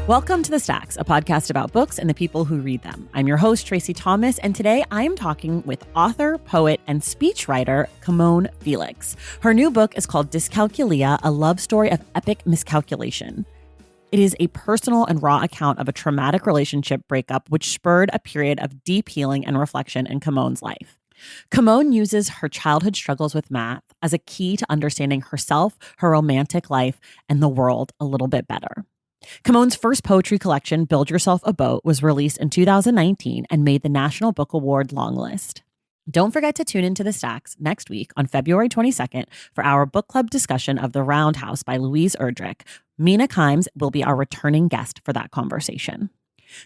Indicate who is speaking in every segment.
Speaker 1: Welcome to The Stacks, a podcast about books and the people who read them. I'm your host, Tracy Thomas, and today I am talking with author, poet, and speechwriter Camonghne Felix. Her new book is called Dyscalculia, a love story of epic miscalculation. It is a personal and raw account of a traumatic relationship breakup, which spurred a period of deep healing and reflection in Camonghne's life. Camonghne uses her childhood struggles with math as a key to understanding herself, her romantic life, and the world a little bit better. Camonghne's first poetry collection, Build Yourself a Boat, was released in 2019 and made the National Book Award longlist. Don't forget to tune into The Stacks next week on February 22nd for our book club discussion of The Roundhouse by Louise Erdrich. Mina Kimes will be our returning guest for that conversation.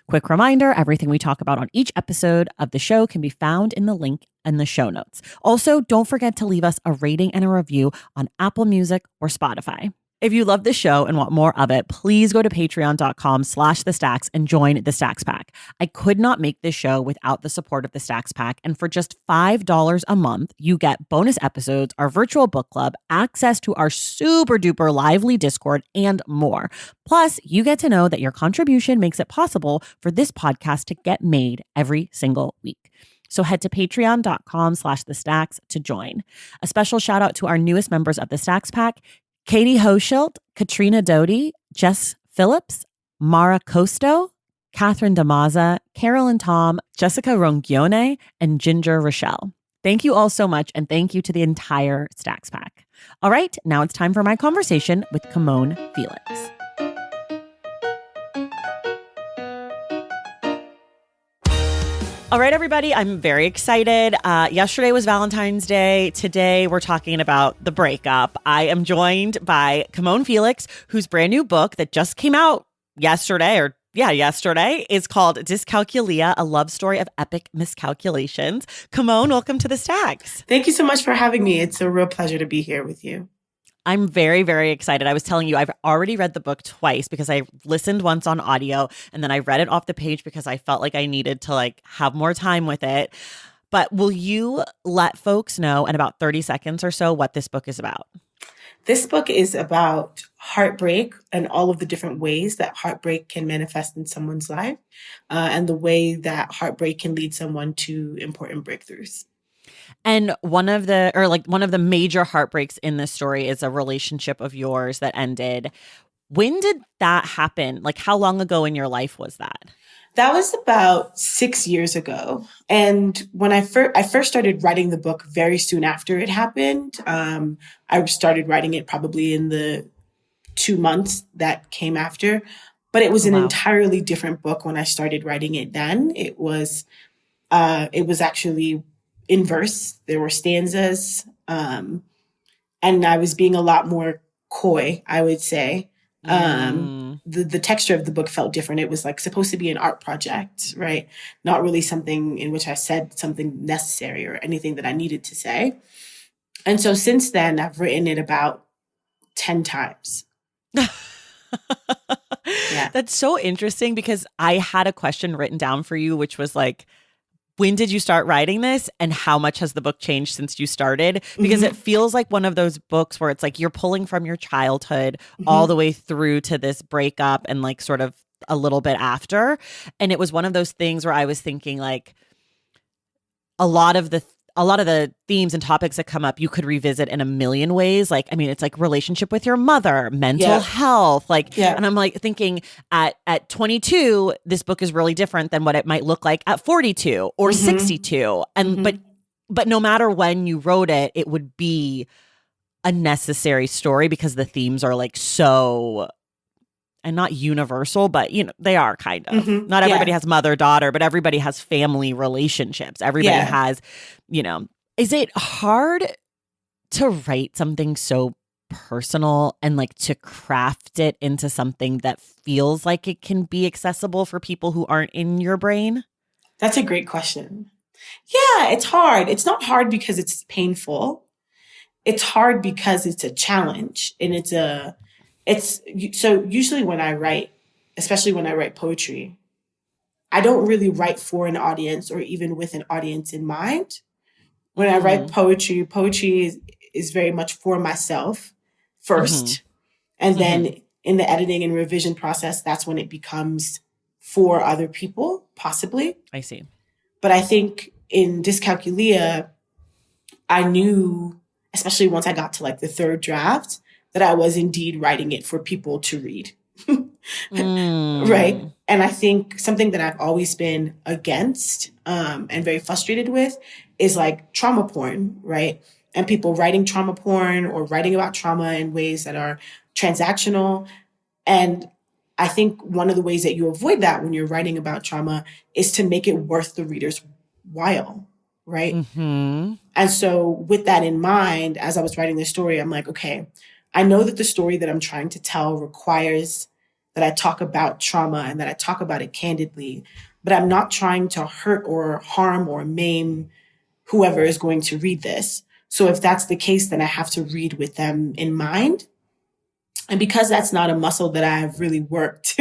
Speaker 1: Quick reminder, everything we talk about on each episode of the show can be found in the link in the show notes. Also, don't forget to leave us a rating and a review on Apple Music or Spotify. If you love the show and want more of it, please go to patreon.com/thestacks and join the Stacks Pack. I could not make this show without the support of the Stacks Pack. And for just $5 a month, you get bonus episodes, our virtual book club, access to our super duper lively Discord, and more. Plus, you get to know that your contribution makes it possible for this podcast to get made every single week. So head to patreon.com/thestacks to join. A special shout out to our newest members of the Stacks Pack, Katie Hoschilt, Katrina Doty, Jess Phillips, Mara Costo, Catherine Damaza, Carolyn Tom, Jessica Rongione, and Ginger Rochelle. Thank you all so much, and thank you to the entire Stacks Pack. All right, now it's time for my conversation with Camonghne Felix. All right, everybody, I'm very excited. Yesterday was Valentine's Day. Today, we're talking about the breakup. I am joined by Camonghne Felix, whose brand new book that just came out yesterday, is called Dyscalculia, a love story of epic miscalculations. Camonghne, welcome to the Stacks.
Speaker 2: Thank you so much for having me. It's a real pleasure to be here with you.
Speaker 1: I'm very, very excited. I was telling you, I've already read the book twice because I listened once on audio and then I read it off the page because I felt like I needed to have more time with it. But will you let folks know in about 30 seconds or so what this book is about?
Speaker 2: This book is about heartbreak and all of the different ways that heartbreak can manifest in someone's life, and the way that heartbreak can lead someone to important breakthroughs.
Speaker 1: And one of the major heartbreaks in this story is a relationship of yours that ended. When did that happen? How long ago in your life was that?
Speaker 2: That was about 6 years ago. And when I first started writing the book very soon after it happened, I started writing it probably in the 2 months that came after. But it was an entirely different book when I started writing it then. It was actually in verse. There were stanzas, and I was being a lot more coy, I would say. The texture of the book felt different. It was supposed to be an art project, right? Not really something in which I said something necessary or anything that I needed to say. And so since then, I've written it about 10 times.
Speaker 1: Yeah. That's so interesting because I had a question written down for you, which was when did you start writing this and how much has the book changed since you started? Because it feels like one of those books where it's you're pulling from your childhood all the way through to this breakup and sort of a little bit after. And it was one of those things where I was thinking a lot of the themes and topics that come up, you could revisit in a million ways. It's relationship with your mother, mental health, and I'm thinking at 22, this book is really different than what it might look like at 42 or 62. And, but no matter when you wrote it, it would be a necessary story because the themes are so, and not universal, but they are kind of. Not everybody has mother-daughter, but everybody has family relationships. Everybody has, is it hard to write something so personal and to craft it into something that feels like it can be accessible for people who aren't in your brain?
Speaker 2: That's a great question. Yeah, it's hard. It's not hard because it's painful. It's hard because it's a challenge, and so usually when I write, especially when I write poetry, I don't really write for an audience or even with an audience in mind. When I write poetry is very much for myself first. And then in the editing and revision process, that's when it becomes for other people, possibly.
Speaker 1: I see.
Speaker 2: But I think in Dyscalculia, I knew, especially once I got to like the third draft, that I was indeed writing it for people to read. Right. And I think something that I've always been against and very frustrated with is like trauma porn, right? And people writing trauma porn or writing about trauma in ways that are transactional. And I think one of the ways that you avoid that when you're writing about trauma is to make it worth the reader's while, right?
Speaker 1: Mm-hmm.
Speaker 2: And so with that in mind, as I was writing this story, I'm like, okay, I know that the story that I'm trying to tell requires that I talk about trauma and that I talk about it candidly, but I'm not trying to hurt or harm or maim whoever is going to read this. So if that's the case, then I have to read with them in mind. And because that's not a muscle that I've really worked,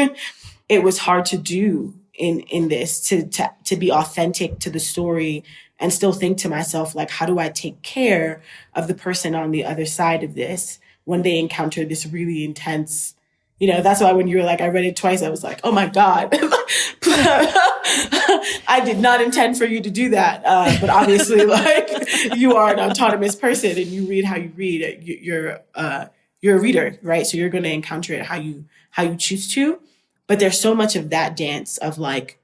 Speaker 2: it was hard to do in this, to be authentic to the story and still think to myself, like, how do I take care of the person on the other side of this when they encounter this really intense, that's why when you were like, I read it twice, I was like, oh my God, I did not intend for you to do that. But obviously, like, you are an autonomous person and you read how you read. You're a reader, right? So you're going to encounter it how you choose to. But there's so much of that dance of like,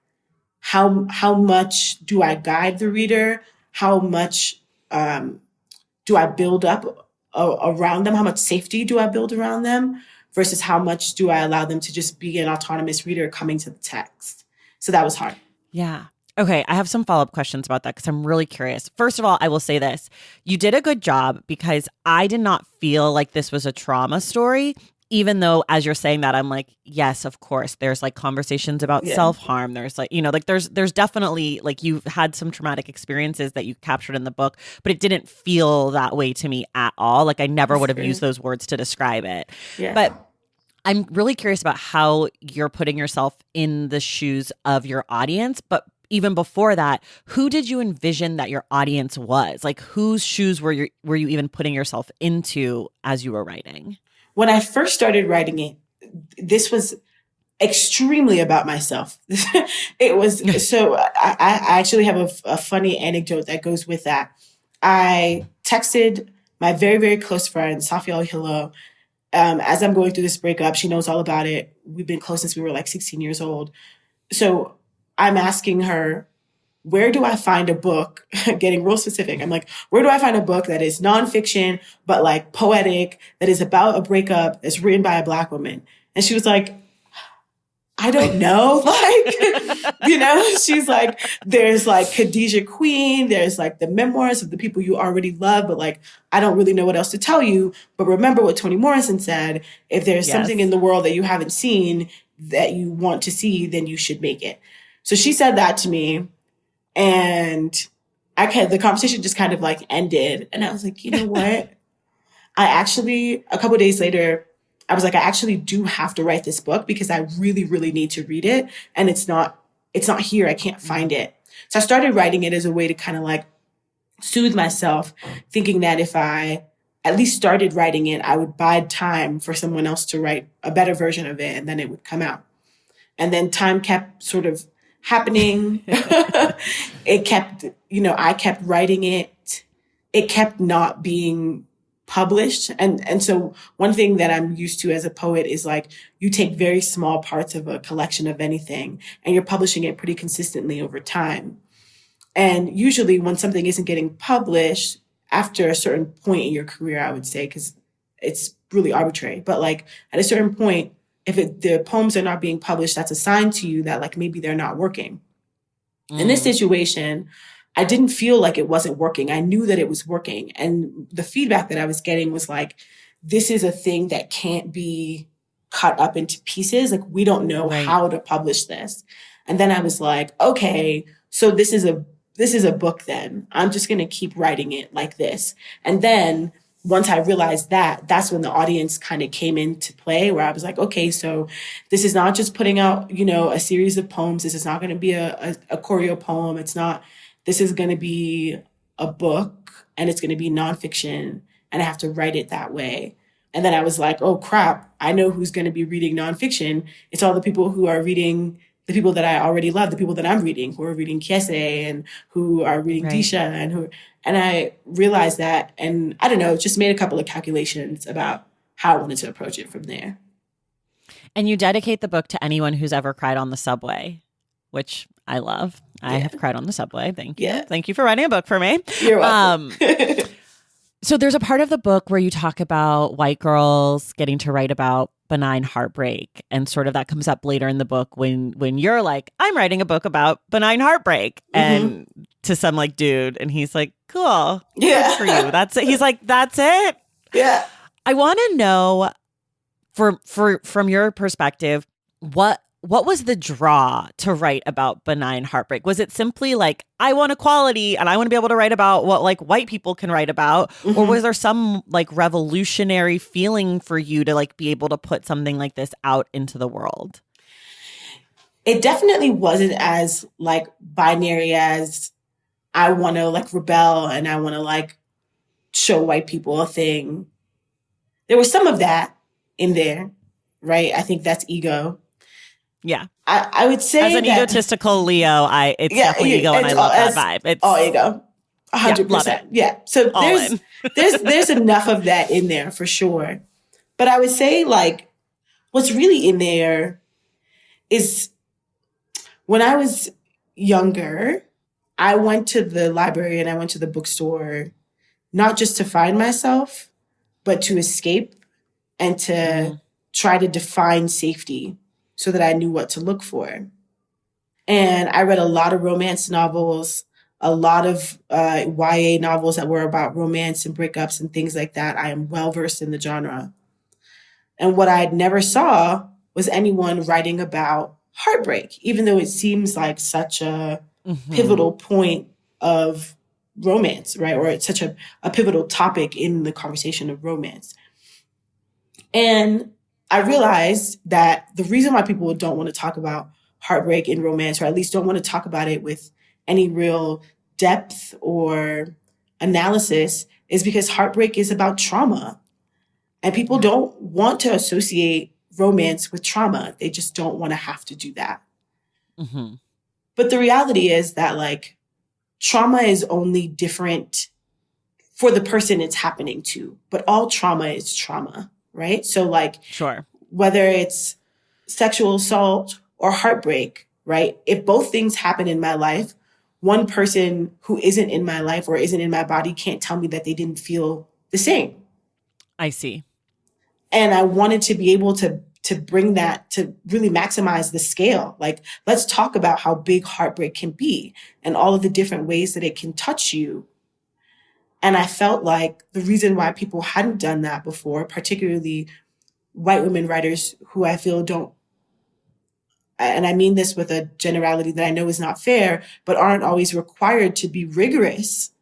Speaker 2: how much do I guide the reader? How much do I build up around them? How much safety do I build around them? Versus how much do I allow them to just be an autonomous reader coming to the text? So that was hard.
Speaker 1: Yeah. Okay, I have some follow-up questions about that because I'm really curious. First of all, I will say this. You did a good job because I did not feel like this was a trauma story, even though as you're saying that, I'm like, yes, of course. There's like conversations about self-harm. There's like, there's definitely like you've had some traumatic experiences that you captured in the book, but it didn't feel that way to me at all. Like I never would have used those words to describe it.
Speaker 2: Yeah.
Speaker 1: But I'm really curious about how you're putting yourself in the shoes of your audience. But even before that, who did you envision that your audience was? Like whose shoes were you even putting yourself into as you were writing?
Speaker 2: When I first started writing it, this was extremely about myself. It was, so I actually have a funny anecdote that goes with that. I texted my very, very close friend, Safia Hilo, as I'm going through this breakup. She knows all about it. We've been close since we were like 16 years old. So I'm asking her, where do I find a book, getting real specific. I'm like, where do I find a book that is nonfiction, but like poetic, that is about a breakup, that's written by a Black woman? And she was like, I don't know. Like, she's like, there's like Khadijah Queen. There's like the memoirs of the people you already love, but like, I don't really know what else to tell you. But remember what Toni Morrison said, if there's something in the world that you haven't seen that you want to see, then you should make it. So she said that to me. And the conversation just kind of like ended. And I was like, you know what? a couple of days later, I was like, I actually do have to write this book because I really, really need to read it. And it's not here. I can't find it. So I started writing it as a way to kind of like soothe myself, thinking that if I at least started writing it, I would bide time for someone else to write a better version of it, and then it would come out. And then time kept sort of happening. It kept, I kept writing it. It kept not being published. And so one thing that I'm used to as a poet is like, you take very small parts of a collection of anything and you're publishing it pretty consistently over time. And usually when something isn't getting published after a certain point in your career, I would say, because it's really arbitrary, but like at a certain point, if the poems are not being published, that's a sign to you that like maybe they're not working. In this situation, I didn't feel like it wasn't working. I knew that it was working. And the feedback that I was getting was like, this is a thing that can't be cut up into pieces. Like, we don't know how to publish this. And then I was like, okay, so this is a book then. I'm just going to keep writing it like this. And then once I realized that, that's when the audience kind of came into play, where I was like, okay, so this is not just putting out, a series of poems. This is not going to be a choreo poem. This is going to be a book, and it's going to be nonfiction, and I have to write it that way. And then I was like, oh crap, I know who's going to be reading nonfiction. It's all the people who are reading the people that I already love, the people that I'm reading, who are reading Kiese and who are reading
Speaker 1: Right.
Speaker 2: Disha and I realized that, and I don't know, just made a couple of calculations about how I wanted to approach it from there.
Speaker 1: And you dedicate the book to anyone who's ever cried on the subway, which I love. I have cried on the subway. Thank you.
Speaker 2: Yeah.
Speaker 1: Thank you for writing a book for me.
Speaker 2: You're welcome.
Speaker 1: So there's a part of the book where you talk about white girls getting to write about benign heartbreak, and sort of that comes up later in the book when you're like, I'm writing a book about benign heartbreak, and to some like dude, and he's like, cool,
Speaker 2: Yeah,
Speaker 1: good for you. That's it. He's like, that's it.
Speaker 2: Yeah.
Speaker 1: I want to know from your perspective, what was the draw to write about benign heartbreak? Was it simply like, I want equality and I want to be able to write about what like white people can write about? Or was there some like revolutionary feeling for you to like be able to put something like this out into the world?
Speaker 2: It definitely wasn't as like binary as I want to like rebel and I want to like show white people a thing. There was some of that in there, right? I think that's ego.
Speaker 1: Yeah.
Speaker 2: I would say
Speaker 1: as an egotistical Leo, it's definitely ego, and I love that vibe. It's
Speaker 2: all ego. 100%. Yeah. So there's enough of that in there for sure. But I would say like what's really in there is when I was younger, I went to the library and I went to the bookstore, not just to find myself, but to escape and to try to define safety so that I knew what to look for. And I read a lot of romance novels, a lot of YA novels that were about romance and breakups and things like that. I am well versed in the genre. And what I never saw was anyone writing about heartbreak, even though it seems like such a pivotal point of romance, right? Or it's such a pivotal topic in the conversation of romance. And I realized that the reason why people don't want to talk about heartbreak in romance, or at least don't want to talk about it with any real depth or analysis, is because heartbreak is about trauma. And people don't want to associate romance with trauma. They just don't want to have to do that. But the reality is that like trauma is only different for the person it's happening to, but all trauma is trauma, right? So like, whether it's sexual assault or heartbreak, right? If both things happen in my life, one person who isn't in my life or isn't in my body can't tell me that they didn't feel the same.
Speaker 1: I see.
Speaker 2: And I wanted to be able to bring that to really maximize the scale. Like, let's talk about how big heartbreak can be and all of the different ways that it can touch you. And I felt like the reason why people hadn't done that before, particularly white women writers who I feel don't, and I mean this with a generality that I know is not fair, but aren't always required to be rigorous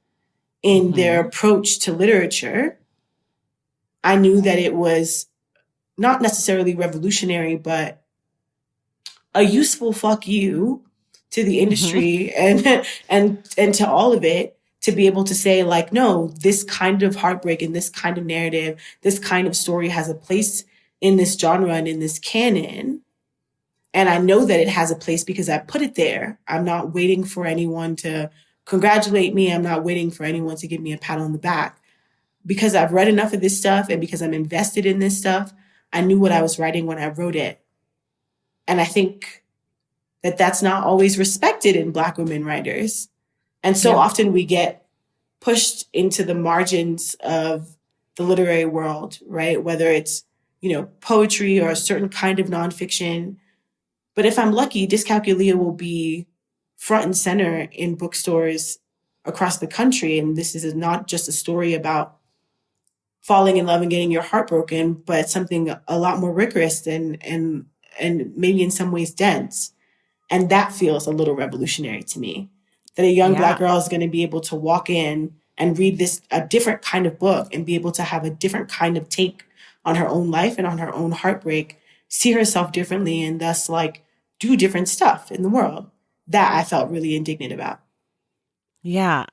Speaker 2: in their approach to literature. I knew that it was not necessarily revolutionary, but a useful fuck you to the industry and to all of it, to be able to say like, no, this kind of heartbreak and this kind of narrative, this kind of story has a place in this genre and in this canon. And I know that it has a place because I put it there. I'm not waiting for anyone to congratulate me. I'm not waiting for anyone to give me a pat on the back. Because I've read enough of this stuff and because I'm invested in this stuff, I knew what I was writing when I wrote it. And I think that that's not always respected in Black women writers. And so often we get pushed into the margins of the literary world, right? Whether it's, poetry or a certain kind of nonfiction. But if I'm lucky, Dyscalculia will be front and center in bookstores across the country. And this is not just a story about falling in love and getting your heart broken, but something a lot more rigorous and maybe in some ways dense. And that feels a little revolutionary to me, that a young Black girl is going to be able to walk in and read a different kind of book and be able to have a different kind of take on her own life and on her own heartbreak, see herself differently, and thus like do different stuff in the world. That I felt really indignant about.
Speaker 1: Yeah,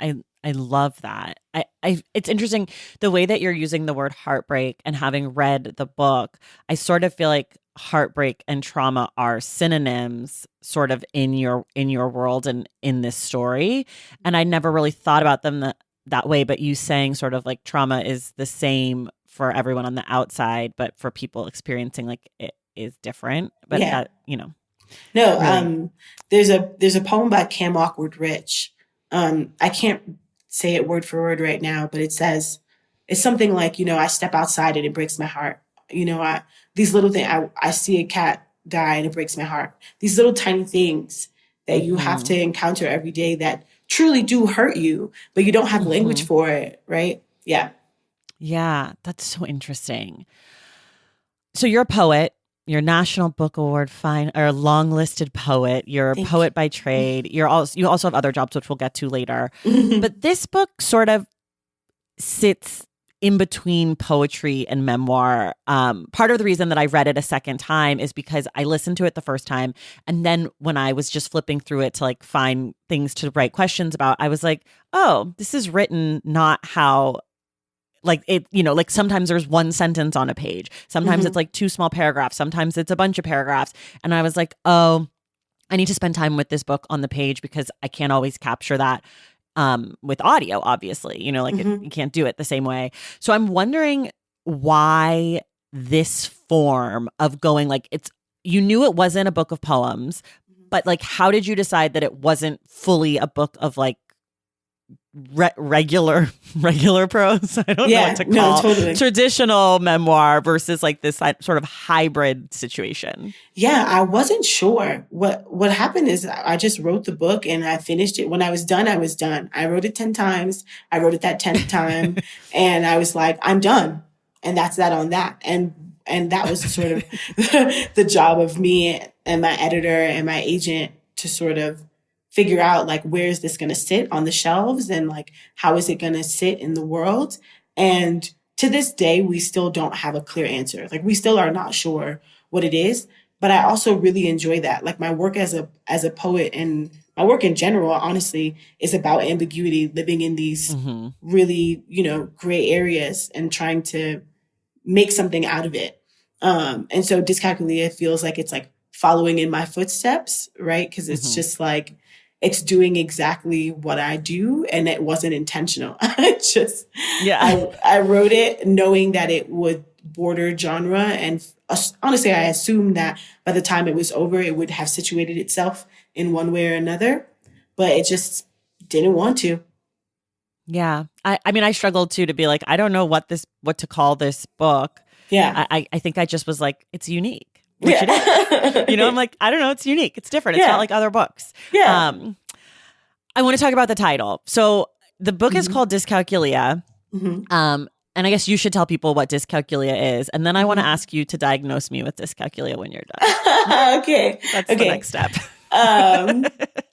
Speaker 1: I love that. It's interesting the way that you're using the word heartbreak, and having read the book, I sort of feel like heartbreak and trauma are synonyms sort of in your world and in this story. And I never really thought about them that way, but you saying sort of like trauma is the same for everyone on the outside, but for people experiencing like it is different. But
Speaker 2: Yeah.
Speaker 1: that, you know,
Speaker 2: No,
Speaker 1: really.
Speaker 2: there's a poem by Cam Awkward Rich. I can't say it word for word right now, but it says it's something like, I step outside and it breaks my heart. These little things. I see a cat die and it breaks my heart. These little tiny things that you have to
Speaker 1: Mhm.
Speaker 2: encounter every day that truly do hurt you, but you don't have language
Speaker 1: Mhm.
Speaker 2: for it, right? Yeah.
Speaker 1: Yeah, that's so interesting. So you're a poet. You're a National Book Award fine or long listed poet. You're a
Speaker 2: Thank
Speaker 1: poet by trade. You also have other jobs which we'll get to later.
Speaker 2: you.
Speaker 1: But this book sort of sits in between poetry and memoir. Part of the reason that I read it a second time is because I listened to it the first time, and then when I was just flipping through it to like find things to write questions about, I was like, oh, this is written not how like it, like sometimes there's one sentence on a page. Sometimes it's
Speaker 2: Mhm.
Speaker 1: like two small paragraphs. Sometimes it's a bunch of paragraphs. And I was like, oh, I need to spend time with this book on the page because I can't always capture that with audio, obviously, like
Speaker 2: Mhm.
Speaker 1: you can't do it the same way. So I'm wondering why this form of going like you knew it wasn't a book of poems, but like, how did you decide that it wasn't fully a book of like regular regular prose? I don't know what
Speaker 2: Yeah,
Speaker 1: to
Speaker 2: no,
Speaker 1: call
Speaker 2: totally.
Speaker 1: traditional memoir versus like this sort of hybrid situation.
Speaker 2: Yeah, I wasn't sure. What happened is I just wrote the book and I finished it. When I was done, I was done. I wrote it 10 times. I wrote it that 10th time and I was like, I'm done. And that's that on that. And that was sort of the job of me and my editor and my agent to sort of figure out like where is this going to sit on the shelves and like how is it going to sit in the world? And to this day, we still don't have a clear answer. Like we still are not sure what it is, but I also really enjoy that. Like my work as a poet and my work in general, honestly, is about ambiguity, living in these
Speaker 1: Hmm.
Speaker 2: really, gray areas and trying to make something out of it. And so Dyscalculia feels like it's like following in my footsteps, right? Because it's
Speaker 1: Hmm.
Speaker 2: just like it's doing exactly what I do, and it wasn't intentional. I just
Speaker 1: Yeah.
Speaker 2: I wrote it knowing that it would border genre, and honestly, I assumed that by the time it was over, it would have situated itself in one way or another, but it just didn't want to.
Speaker 1: Yeah. I mean, I struggled too to be like, I don't know what to call this book.
Speaker 2: Yeah,
Speaker 1: I think I just was like, it's unique, which it is. I'm
Speaker 2: yeah,
Speaker 1: like, I don't know, it's unique. It's different. It's not
Speaker 2: yeah,
Speaker 1: like other books.
Speaker 2: yeah.
Speaker 1: Um, I want to talk about the title. So the book is
Speaker 2: Hmm.
Speaker 1: called Dyscalculia.
Speaker 2: Hmm.
Speaker 1: And I guess you should tell people what dyscalculia is. And then I want to
Speaker 2: Hmm.
Speaker 1: ask you to diagnose me with dyscalculia when you're done.
Speaker 2: Okay,
Speaker 1: That's the
Speaker 2: okay.
Speaker 1: next step.
Speaker 2: Um,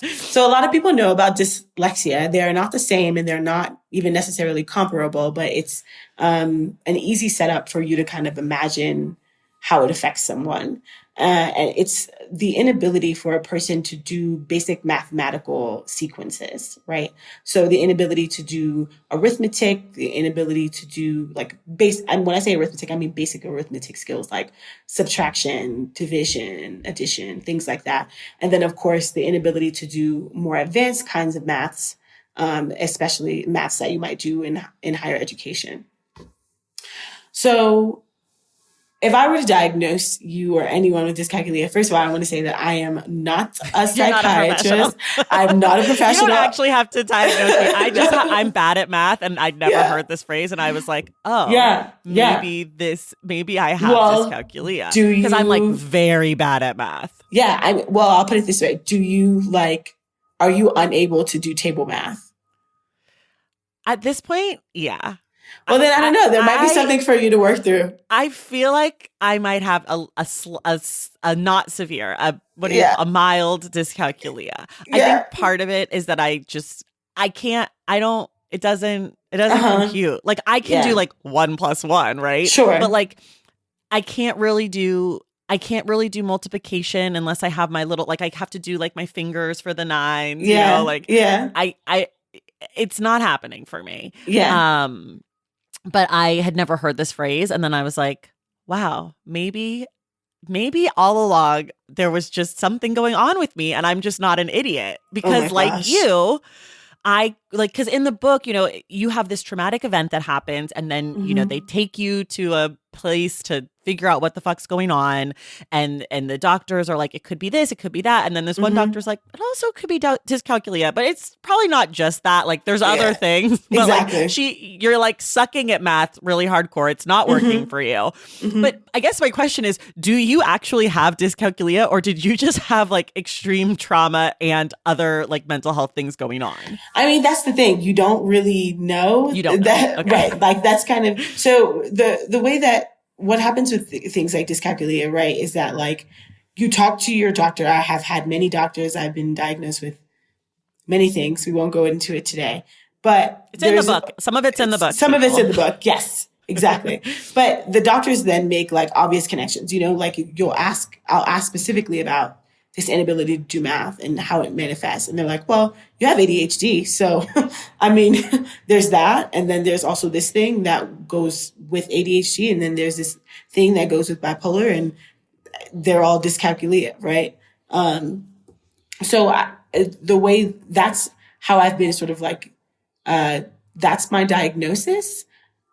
Speaker 2: So a lot of people know about dyslexia. They're not the same and they're not even necessarily comparable, but it's an easy setup for you to kind of imagine how it affects someone. And it's the inability for a person to do basic mathematical sequences, right? So the inability to do arithmetic, the inability to do like and when I say arithmetic, I mean basic arithmetic skills like subtraction, division, addition, things like that. And then, of course, the inability to do more advanced kinds of maths, especially maths that you might do in higher education. So, if I were to diagnose you or anyone with dyscalculia, first of all, I want to say that I am not a
Speaker 1: You're not a professional.
Speaker 2: psychiatrist. I'm not a
Speaker 1: You don't
Speaker 2: professional.
Speaker 1: actually have to diagnose me. I'm bad at math and I'd never
Speaker 2: Yeah,
Speaker 1: heard this phrase. And I was like, oh,
Speaker 2: yeah, yeah.
Speaker 1: maybe I have
Speaker 2: Well,
Speaker 1: dyscalculia
Speaker 2: do
Speaker 1: because I'm like
Speaker 2: you?
Speaker 1: very bad at math.
Speaker 2: Yeah, well, I'll put it this way: do you like? Are you unable to do table math?
Speaker 1: At this point, yeah.
Speaker 2: Well, then I don't know. There might be
Speaker 1: I
Speaker 2: something for you to work through.
Speaker 1: I feel like I might have a not severe, what do you
Speaker 2: Yeah,
Speaker 1: call a mild dyscalculia. I
Speaker 2: yeah.
Speaker 1: think part of it is that I can't, I don't, it
Speaker 2: Uh
Speaker 1: doesn't
Speaker 2: huh.
Speaker 1: compute. Like I can do
Speaker 2: Yeah.
Speaker 1: like 1 + 1, right? But
Speaker 2: Sure.
Speaker 1: like I can't really do multiplication unless I have my little, like I have to do like my fingers for the nines,
Speaker 2: Yeah.
Speaker 1: like
Speaker 2: Yeah.
Speaker 1: I it's not happening for me.
Speaker 2: Yeah.
Speaker 1: But I had never heard this phrase. And then I was like, wow, maybe all along there was just something going on with me and I'm just not an idiot.
Speaker 2: Oh my
Speaker 1: Because like
Speaker 2: gosh.
Speaker 1: you, I like, because in the book, you have this traumatic event that happens, and then they take you to a place to figure out what the fuck's going on, and the doctors are like, it could be this, it could be that, and then this one doctor's like, it also could be dyscalculia, but it's probably not just that. Like, there's other things, but
Speaker 2: exactly.
Speaker 1: like you're like sucking at math really hardcore. It's not working for you. But I guess my question is, do you actually have dyscalculia, or did you just have like extreme trauma and other like mental health things going on?
Speaker 2: I mean, that's the thing. You don't really know.
Speaker 1: You don't know.
Speaker 2: That,
Speaker 1: Okay.
Speaker 2: Right. Like that's kind of, so the way that what happens with things like dyscalculia, right, is that like you talk to your doctor. I have had many doctors. I've been diagnosed with many things. We won't go into it today, but
Speaker 1: it's in the book. Some of it's in the book.
Speaker 2: Some of it's in the book. Yes, exactly. But the doctors then make like obvious connections, like I'll ask specifically about this inability to do math and how it manifests. And they're like, well, you have ADHD. So, I mean, there's that. And then there's also this thing that goes with ADHD. And then there's this thing that goes with bipolar, and they're all dyscalculia, right? So the way that's how I've been sort of like, that's my diagnosis.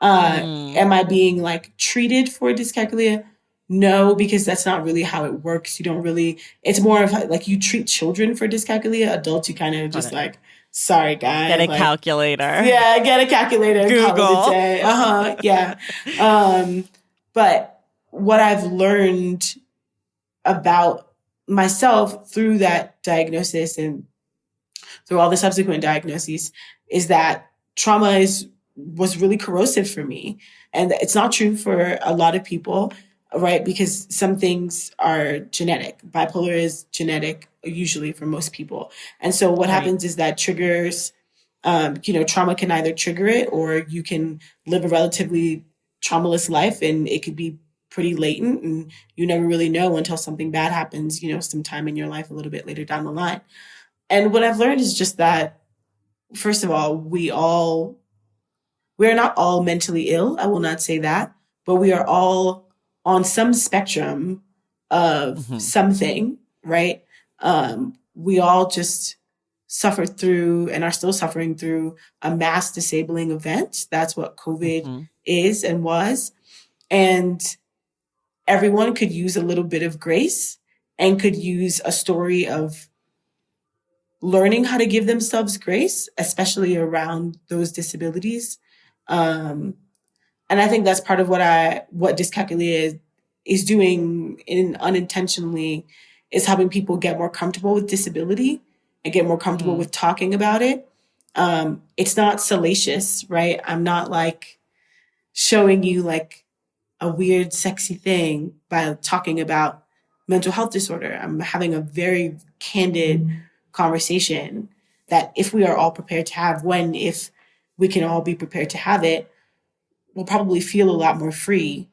Speaker 2: Am I being like treated for dyscalculia? No, because that's not really how it works. You don't really, it's more of like you treat children for dyscalculia. Adults, you kind of just like, sorry, guys.
Speaker 1: Get a
Speaker 2: like,
Speaker 1: calculator.
Speaker 2: Yeah, get a calculator.
Speaker 1: Google.
Speaker 2: Call it a day. Yeah. But what I've learned about myself through that diagnosis and through all the subsequent diagnoses is that trauma was really corrosive for me. And it's not true for a lot of people. Right, because some things are genetic. Bipolar is genetic, usually for most people. And so what happens is that triggers, trauma can either trigger it, or you can live a relatively traumaless life and it could be pretty latent and you never really know until something bad happens, sometime in your life a little bit later down the line. And what I've learned is just that, first of all, we're not all mentally ill. I will not say that, but we are all on some spectrum of something, right? We all just suffered through and are still suffering through a mass disabling event. That's what COVID is and was. And everyone could use a little bit of grace and could use a story of learning how to give themselves grace, especially around those disabilities. And I think that's part of what dyscalculia is doing unintentionally, is helping people get more comfortable with disability and get more comfortable with talking about it. It's not salacious, right? I'm not like showing you like a weird, sexy thing by talking about mental health disorder. I'm having a very candid conversation that if we are all prepared to have, if we can all be prepared to have it, we'll probably feel a lot more free.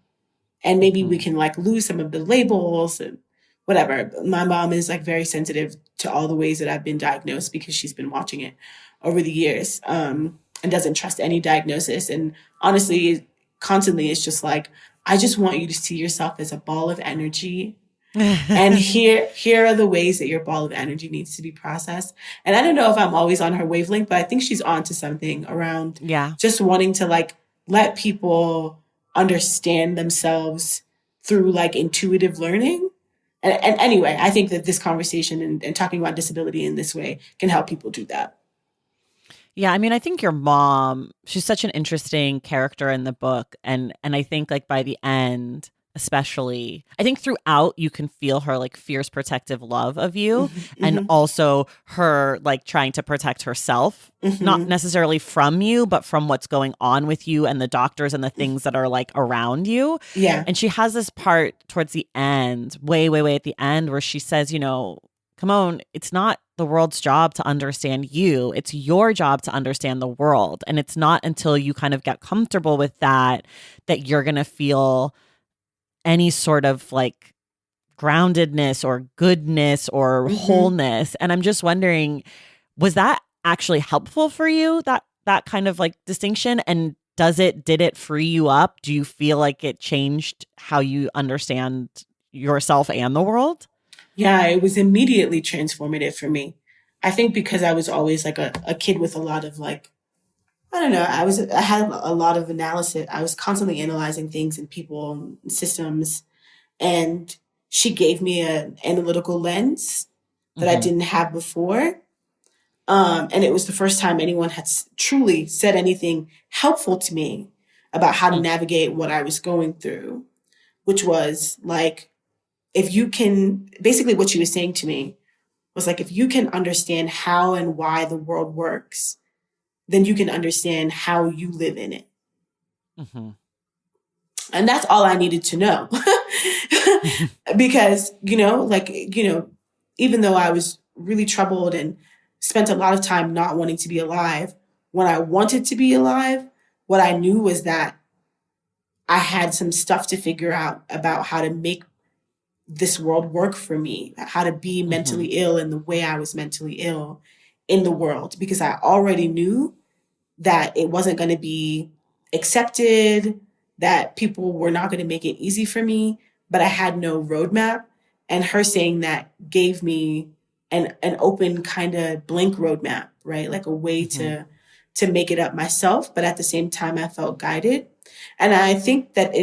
Speaker 2: And maybe we can like lose some of the labels and whatever. My mom is like very sensitive to all the ways that I've been diagnosed because she's been watching it over the years, and doesn't trust any diagnosis. And honestly, constantly it's just like, I just want you to see yourself as a ball of energy. And here are the ways that your ball of energy needs to be processed. And I don't know if I'm always on her wavelength, but I think she's on to something around just wanting to like let people understand themselves through like intuitive learning. And anyway, I think that this conversation and talking about disability in this way can help people do that.
Speaker 1: Yeah, I mean, I think your mom, she's such an interesting character in the book. And I think like by the end, especially, I think throughout you can feel her like fierce protective love of you, and also her like trying to protect herself, not necessarily from you, but from what's going on with you and the doctors and the things that are like around you.
Speaker 2: Yeah.
Speaker 1: And she has this part towards the end, way at the end, where she says, Camonghne, it's not the world's job to understand you. It's your job to understand the world. And it's not until you kind of get comfortable with that you're going to feel any sort of like groundedness or goodness or wholeness. And I'm just wondering, was that actually helpful for you, that kind of like distinction? And did it free you up? Do you feel like it changed how you understand yourself and the world?
Speaker 2: Yeah, it was immediately transformative for me. I think because I was always like a kid with a lot of like, I don't know, I had a lot of analysis. I was constantly analyzing things and people and systems. And she gave me an analytical lens that I
Speaker 1: Mm-hmm.
Speaker 2: didn't have before. And it was the first time anyone had truly said anything helpful to me about how to navigate what I was going through, which was like, if you can, basically what she was saying to me was like, if you can understand how and why the world works, then you can understand how you live in it.
Speaker 1: Mm-hmm.
Speaker 2: And that's all I needed to know. Because, even though I was really troubled and spent a lot of time not wanting to be alive, when I wanted to be alive, what I knew was that I had some stuff to figure out about how to make this world work for me, how to be
Speaker 1: Mm-hmm.
Speaker 2: mentally ill in the way I was mentally ill in the world, because I already knew that it wasn't going to be accepted, that people were not going to make it easy for me, but I had no roadmap. And her saying that gave me an open kind of blank roadmap, right? Like a way
Speaker 1: Mm-hmm.
Speaker 2: to make it up myself, but at the same time I felt guided. And I think that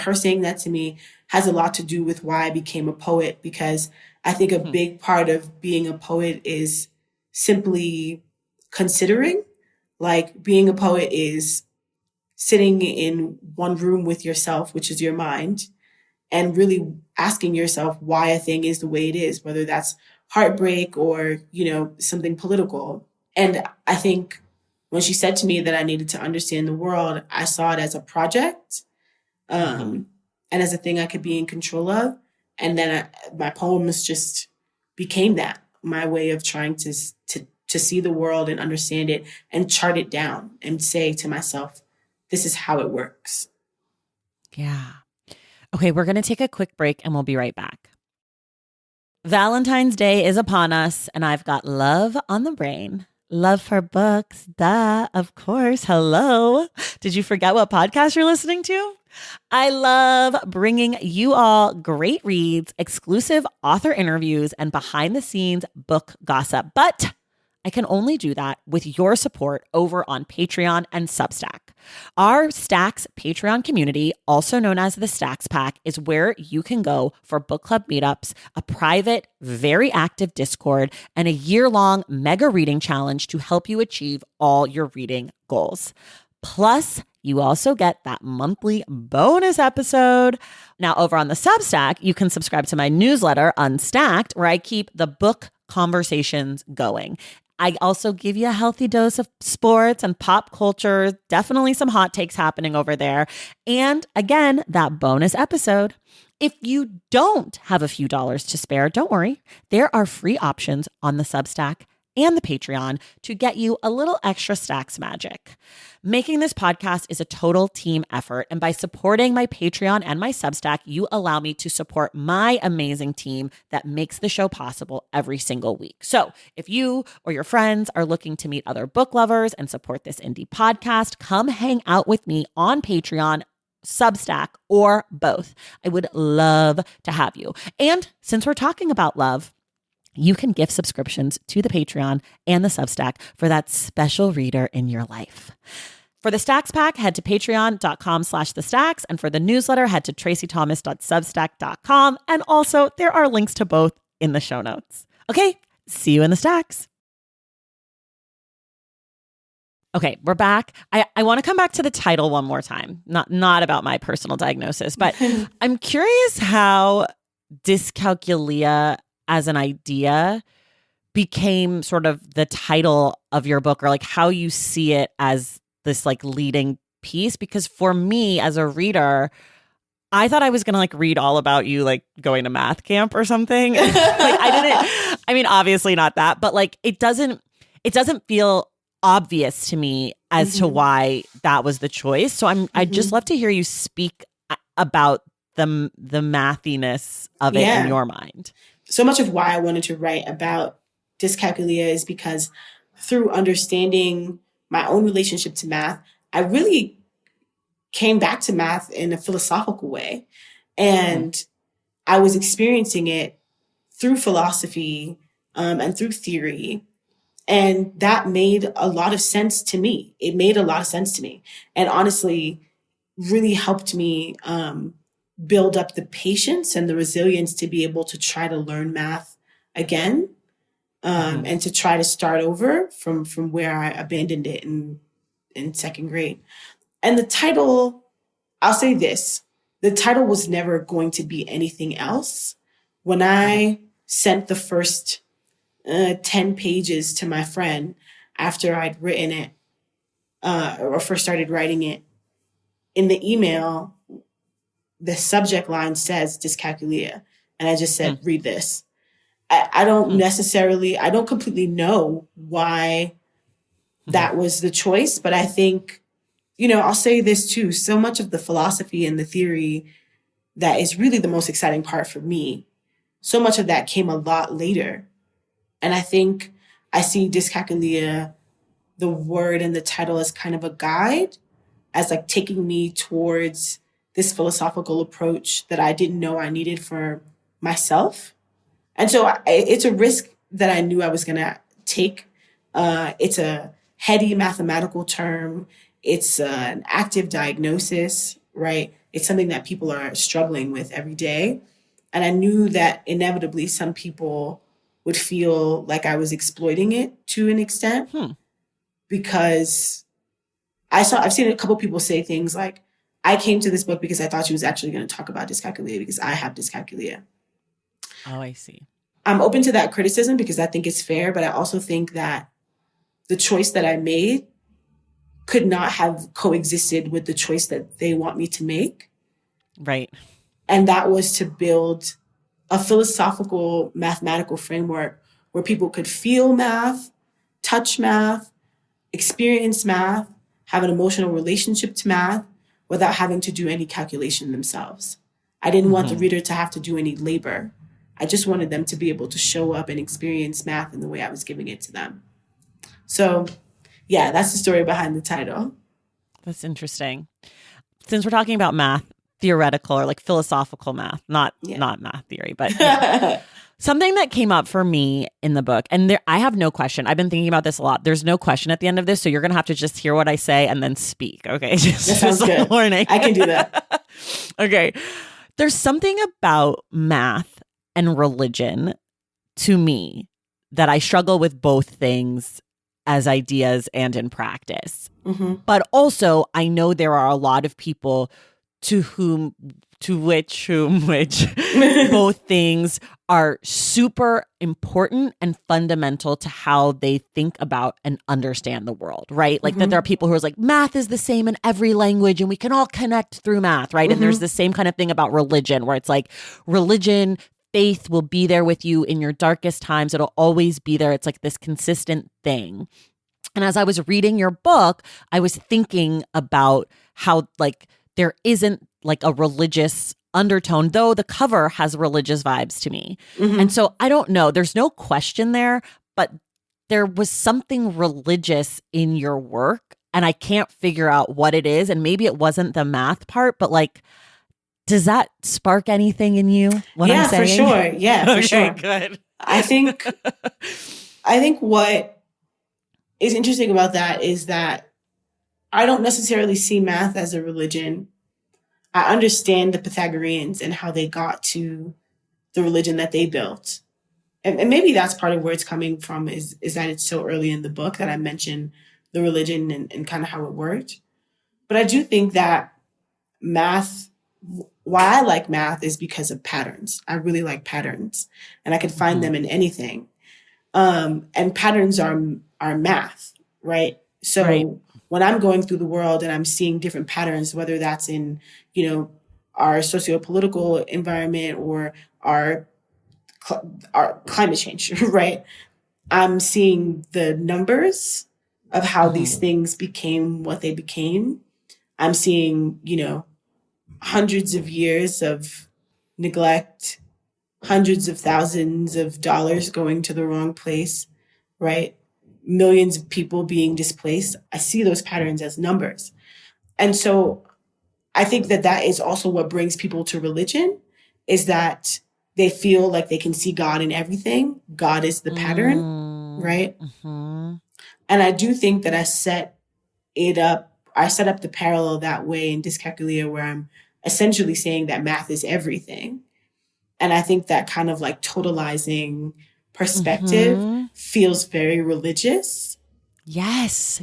Speaker 2: her saying that to me has a lot to do with why I became a poet, because I think a big part of being a poet is simply considering. Like being a poet is sitting in one room with yourself, which is your mind, and really asking yourself why a thing is the way it is, whether that's heartbreak or, something political. And I think when she said to me that I needed to understand the world, I saw it as a project,
Speaker 1: Mm-hmm.
Speaker 2: and as a thing I could be in control of. And then my poems just became that, my way of trying to see the world and understand it and chart it down and say to myself, this is how it works.
Speaker 1: Yeah. Okay, we're going to take a quick break and we'll be right back. Valentine's Day is upon us, and I've got love on the brain. Love for books, duh, of course. Hello. Did you forget what podcast you're listening to? I love bringing you all great reads, exclusive author interviews, and behind the scenes book gossip. But I can only do that with your support over on Patreon and Substack. Our Stacks Patreon community, also known as the Stacks Pack, is where you can go for book club meetups, a private, very active Discord, and a year-long mega reading challenge to help you achieve all your reading goals. Plus, you also get that monthly bonus episode. Now, over on the Substack, you can subscribe to my newsletter, Unstacked, where I keep the book conversations going. I also give you a healthy dose of sports and pop culture, definitely some hot takes happening over there. And again, that bonus episode. If you don't have a few dollars to spare, don't worry. There are free options on the Substack and the Patreon to get you a little extra Stacks magic. Making this podcast is a total team effort, and by supporting my Patreon and my Substack, you allow me to support my amazing team that makes the show possible every single week. So if you or your friends are looking to meet other book lovers and support this indie podcast, come hang out with me on Patreon, Substack, or both. I would love to have you. And since we're talking about love, you can gift subscriptions to the Patreon and the Substack for that special reader in your life. For the Stacks Pack, head to patreon.com/thestacks. And for the newsletter, head to tracythomas.substack.com. And also, there are links to both in the show notes. Okay, see you in the Stacks. Okay, we're back. I want to come back to the title one more time. Not about my personal diagnosis, but I'm curious how dyscalculia as an idea became sort of the title of your book, or like how you see it as this like leading piece. Because for me as a reader, I thought I was going to like read all about you like going to math camp or something. I mean, obviously not that, but like it doesn't feel obvious to me as to why that was the choice. So I'd just love to hear you speak about the mathiness of it in your mind.
Speaker 2: So much of why I wanted to write about dyscalculia is because through understanding my own relationship to math, I really came back to math in a philosophical way. And I was experiencing it through philosophy and through theory. And that made a lot of sense to me. It made a lot of sense to me. And honestly, really helped me build up the patience and the resilience to be able to try to learn math again and to try to start over from where I abandoned it in second grade. And the title, I'll say this, the title was never going to be anything else. When I sent the first 10 pages to my friend after I'd written it or first started writing it, in the email, the subject line says dyscalculia. And I just said, read this. I don't completely know why that was the choice, but I think, I'll say this too. So much of the philosophy and the theory that is really the most exciting part for me, so much of that came a lot later. And I think I see dyscalculia, the word and the title, as kind of a guide, as like taking me towards this philosophical approach that I didn't know I needed for myself. And so it's a risk that I knew I was going to take. It's a heady mathematical term. It's an active diagnosis, right? It's something that people are struggling with every day. And I knew that inevitably some people would feel like I was exploiting it to an extent because I've seen a couple people say things like, I came to this book because I thought she was actually going to talk about dyscalculia because I have dyscalculia.
Speaker 1: Oh, I see.
Speaker 2: I'm open to that criticism because I think it's fair, but I also think that the choice that I made could not have coexisted with the choice that they want me to make.
Speaker 1: Right.
Speaker 2: And that was to build a philosophical mathematical framework where people could feel math, touch math, experience math, have an emotional relationship to math without having to do any calculation themselves. I didn't want the reader to have to do any labor. I just wanted them to be able to show up and experience math in the way I was giving it to them. So, yeah, that's the story behind the title.
Speaker 1: That's interesting. Since we're talking about math, theoretical or like philosophical math, not math theory, but something that came up for me in the book, and I have no question. I've been thinking about this a lot. There's no question at the end of this, so you're going to have to just hear what I say and then speak, okay?
Speaker 2: That sounds good. Warning. I can do that.
Speaker 1: Okay. There's something about math and religion to me that I struggle with both things as ideas and in practice. But also, I know there are a lot of people to which both things are super important and fundamental to how they think about and understand the world, right? Like that there are people who are like, math is the same in every language and we can all connect through math, right? And there's the same kind of thing about religion where it's like religion, faith will be there with you in your darkest times. It'll always be there. It's like this consistent thing. And as I was reading your book, I was thinking about how like there isn't like a religious undertone, though the cover has religious vibes to me. And so I don't know, there's no question there, but there was something religious in your work and I can't figure out what it is. And maybe it wasn't the math part, but like, does that spark anything in you? What I'm saying?
Speaker 2: For sure. Yeah, for sure.
Speaker 1: Good.
Speaker 2: I think what is interesting about that is that I don't necessarily see math as a religion. I understand the Pythagoreans and how they got to the religion that they built. And maybe that's part of where it's coming from is that it's so early in the book that I mentioned the religion and kind of how it worked. But I do think that math, why I like math is because of patterns. I really like patterns and I can find them in anything. And patterns are math, right? So when I'm going through the world and I'm seeing different patterns, whether that's in, our socio-political environment or our climate change, right? I'm seeing the numbers of how these things became what they became. I'm seeing, hundreds of years of neglect, hundreds of thousands of dollars going to the wrong place, right? millions of people being displaced, I see those patterns as numbers. And so I think that is also what brings people to religion, is that they feel like they can see God in everything. God is the pattern, right? Mm-hmm. And I do think that I set up the parallel that way in Dyscalculia, where I'm essentially saying that math is everything. And I think that kind of like totalizing perspective feels very religious.
Speaker 1: Yes.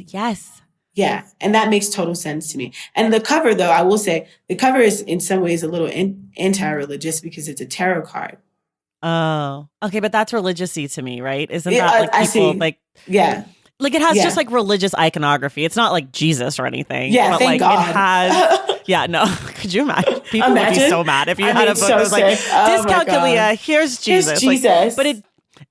Speaker 2: Yeah. And that makes total sense to me. And the cover, though, I will say the cover is in some ways a little anti-religious because it's a tarot card.
Speaker 1: Oh, okay. But that's religious-y to me, right? Isn't that like people
Speaker 2: I see.
Speaker 1: like,
Speaker 2: yeah.
Speaker 1: Like it has just like religious iconography. It's not like Jesus or anything.
Speaker 2: Yeah,
Speaker 1: but
Speaker 2: thank
Speaker 1: like
Speaker 2: God.
Speaker 1: It has. Yeah, no. Could you imagine? People would be so mad if you had a book that was like Dyscalculia. Here's Jesus.
Speaker 2: Here's Jesus.
Speaker 1: But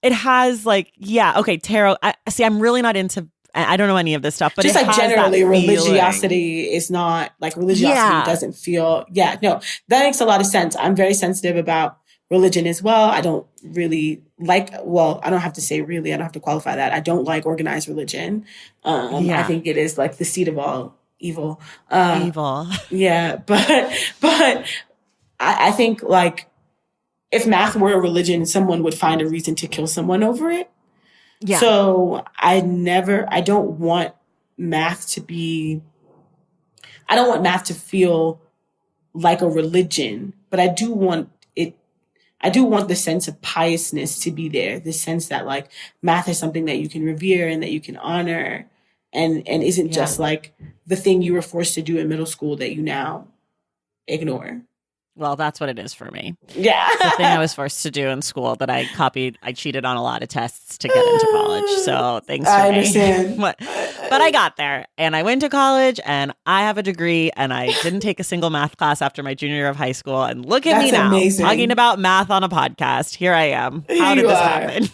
Speaker 1: it has like okay, tarot. I'm really not into. I don't know any of this stuff, but
Speaker 2: just
Speaker 1: it
Speaker 2: like
Speaker 1: has
Speaker 2: generally,
Speaker 1: that
Speaker 2: religiosity is not like religiosity doesn't feel. Yeah, no, that makes a lot of sense. I'm very sensitive about religion as well. I don't really I don't have to say really, I don't have to qualify that. I don't like organized religion. I think it is like the seed of all evil. Yeah. But I think like if math were a religion, someone would find a reason to kill someone over it. Yeah. So I don't want math to feel like a religion, but I do want the sense of piousness to be there. The sense that like math is something that you can revere and that you can honor and isn't just like the thing you were forced to do in middle school that you now ignore.
Speaker 1: Well, that's what it is for me.
Speaker 2: Yeah.
Speaker 1: It's the thing I was forced to do in school that I copied. I cheated on a lot of tests to get into college. So thanks for me.
Speaker 2: I understand.
Speaker 1: But I got there and I went to college and I have a degree and I didn't take a single math class after my junior year of high school. And look at me now, talking about math on a podcast. Here I am. How did this happen?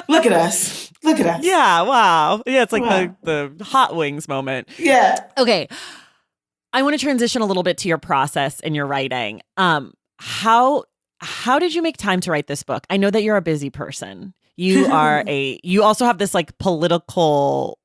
Speaker 2: Look at us.
Speaker 1: Yeah. Wow. Yeah. It's like the hot wings moment.
Speaker 2: Yeah.
Speaker 1: Okay. I want to transition a little bit to your process in your writing. How did you make time to write this book? I know that you're a busy person. You also have this like political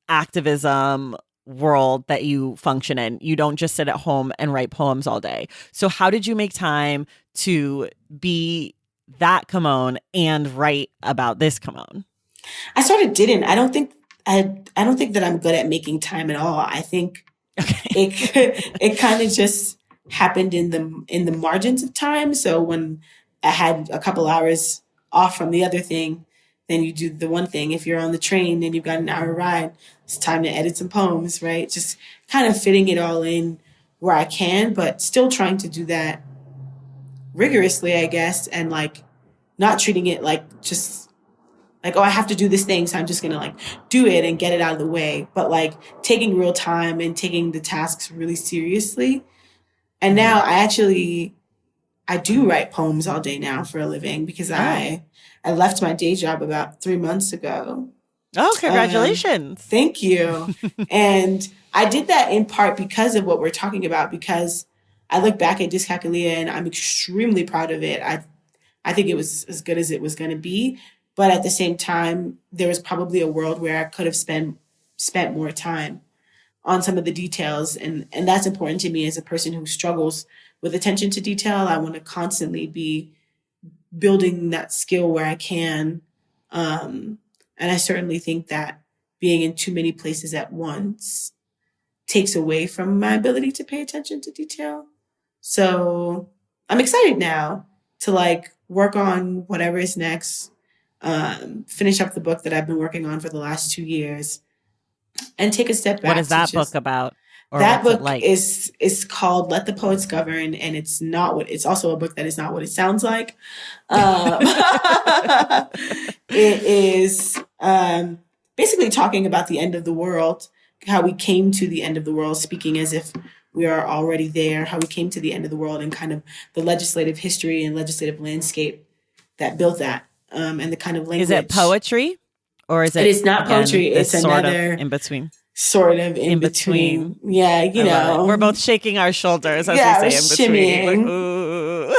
Speaker 1: activism world that you function in. You don't just sit at home and write poems all day. So how did you make time to be that Camonghne and write about this Camonghne?
Speaker 2: I sort of didn't. I don't think that I'm good at making time at all. I think it kind of just happened in the margins of time. So when I had a couple hours off from the other thing, then you do the one thing. If you're on the train and you've got an hour ride, it's time to edit some poems, right? Just kind of fitting it all in where I can, but still trying to do that rigorously, I guess, and like not treating it like just like, oh, I have to do this thing, so I'm just going to like do it and get it out of the way. But like taking real time and taking the tasks really seriously. And now I do write poems all day now for a living because I left my day job about 3 months ago.
Speaker 1: Oh, congratulations.
Speaker 2: Thank you. And I did that in part because of what we're talking about, because I look back at Dyscalculia and I'm extremely proud of it. I think it was as good as it was going to be. But at the same time, there was probably a world where I could have spent more time on some of the details. And that's important to me as a person who struggles with attention to detail. I want to constantly be building that skill where I can. And I certainly think that being in too many places at once takes away from my ability to pay attention to detail. So I'm excited now to like work on whatever is next. Finish up the book that I've been working on for the last 2 years and take a step back.
Speaker 1: What is that book about?
Speaker 2: That book is called Let the Poets Govern, and it's also a book that is not what it sounds like. It is basically talking about the end of the world, how we came to the end of the world, speaking as if we are already there, how we came to the end of the world and kind of the legislative history and legislative landscape that built that. And the kind of language.
Speaker 1: Is it poetry, or is it?
Speaker 2: It is not poetry. It's another
Speaker 1: in between.
Speaker 2: Sort of in between. Yeah, you know,
Speaker 1: we're both shaking our shoulders as we say in between.
Speaker 2: Shimmying.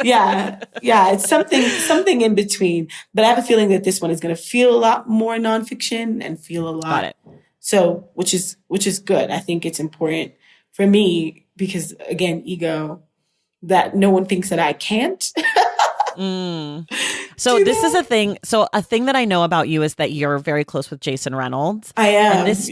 Speaker 2: Yeah. Yeah. It's something in between. But I have a feeling that this one is going to feel a lot more nonfiction and feel a lot.
Speaker 1: Got it.
Speaker 2: So, which is good. I think it's important for me because, again, ego, that no one thinks that I can't.
Speaker 1: So this is a thing. So a thing that I know about you is that you're very close with Jason Reynolds.
Speaker 2: I am.
Speaker 1: And this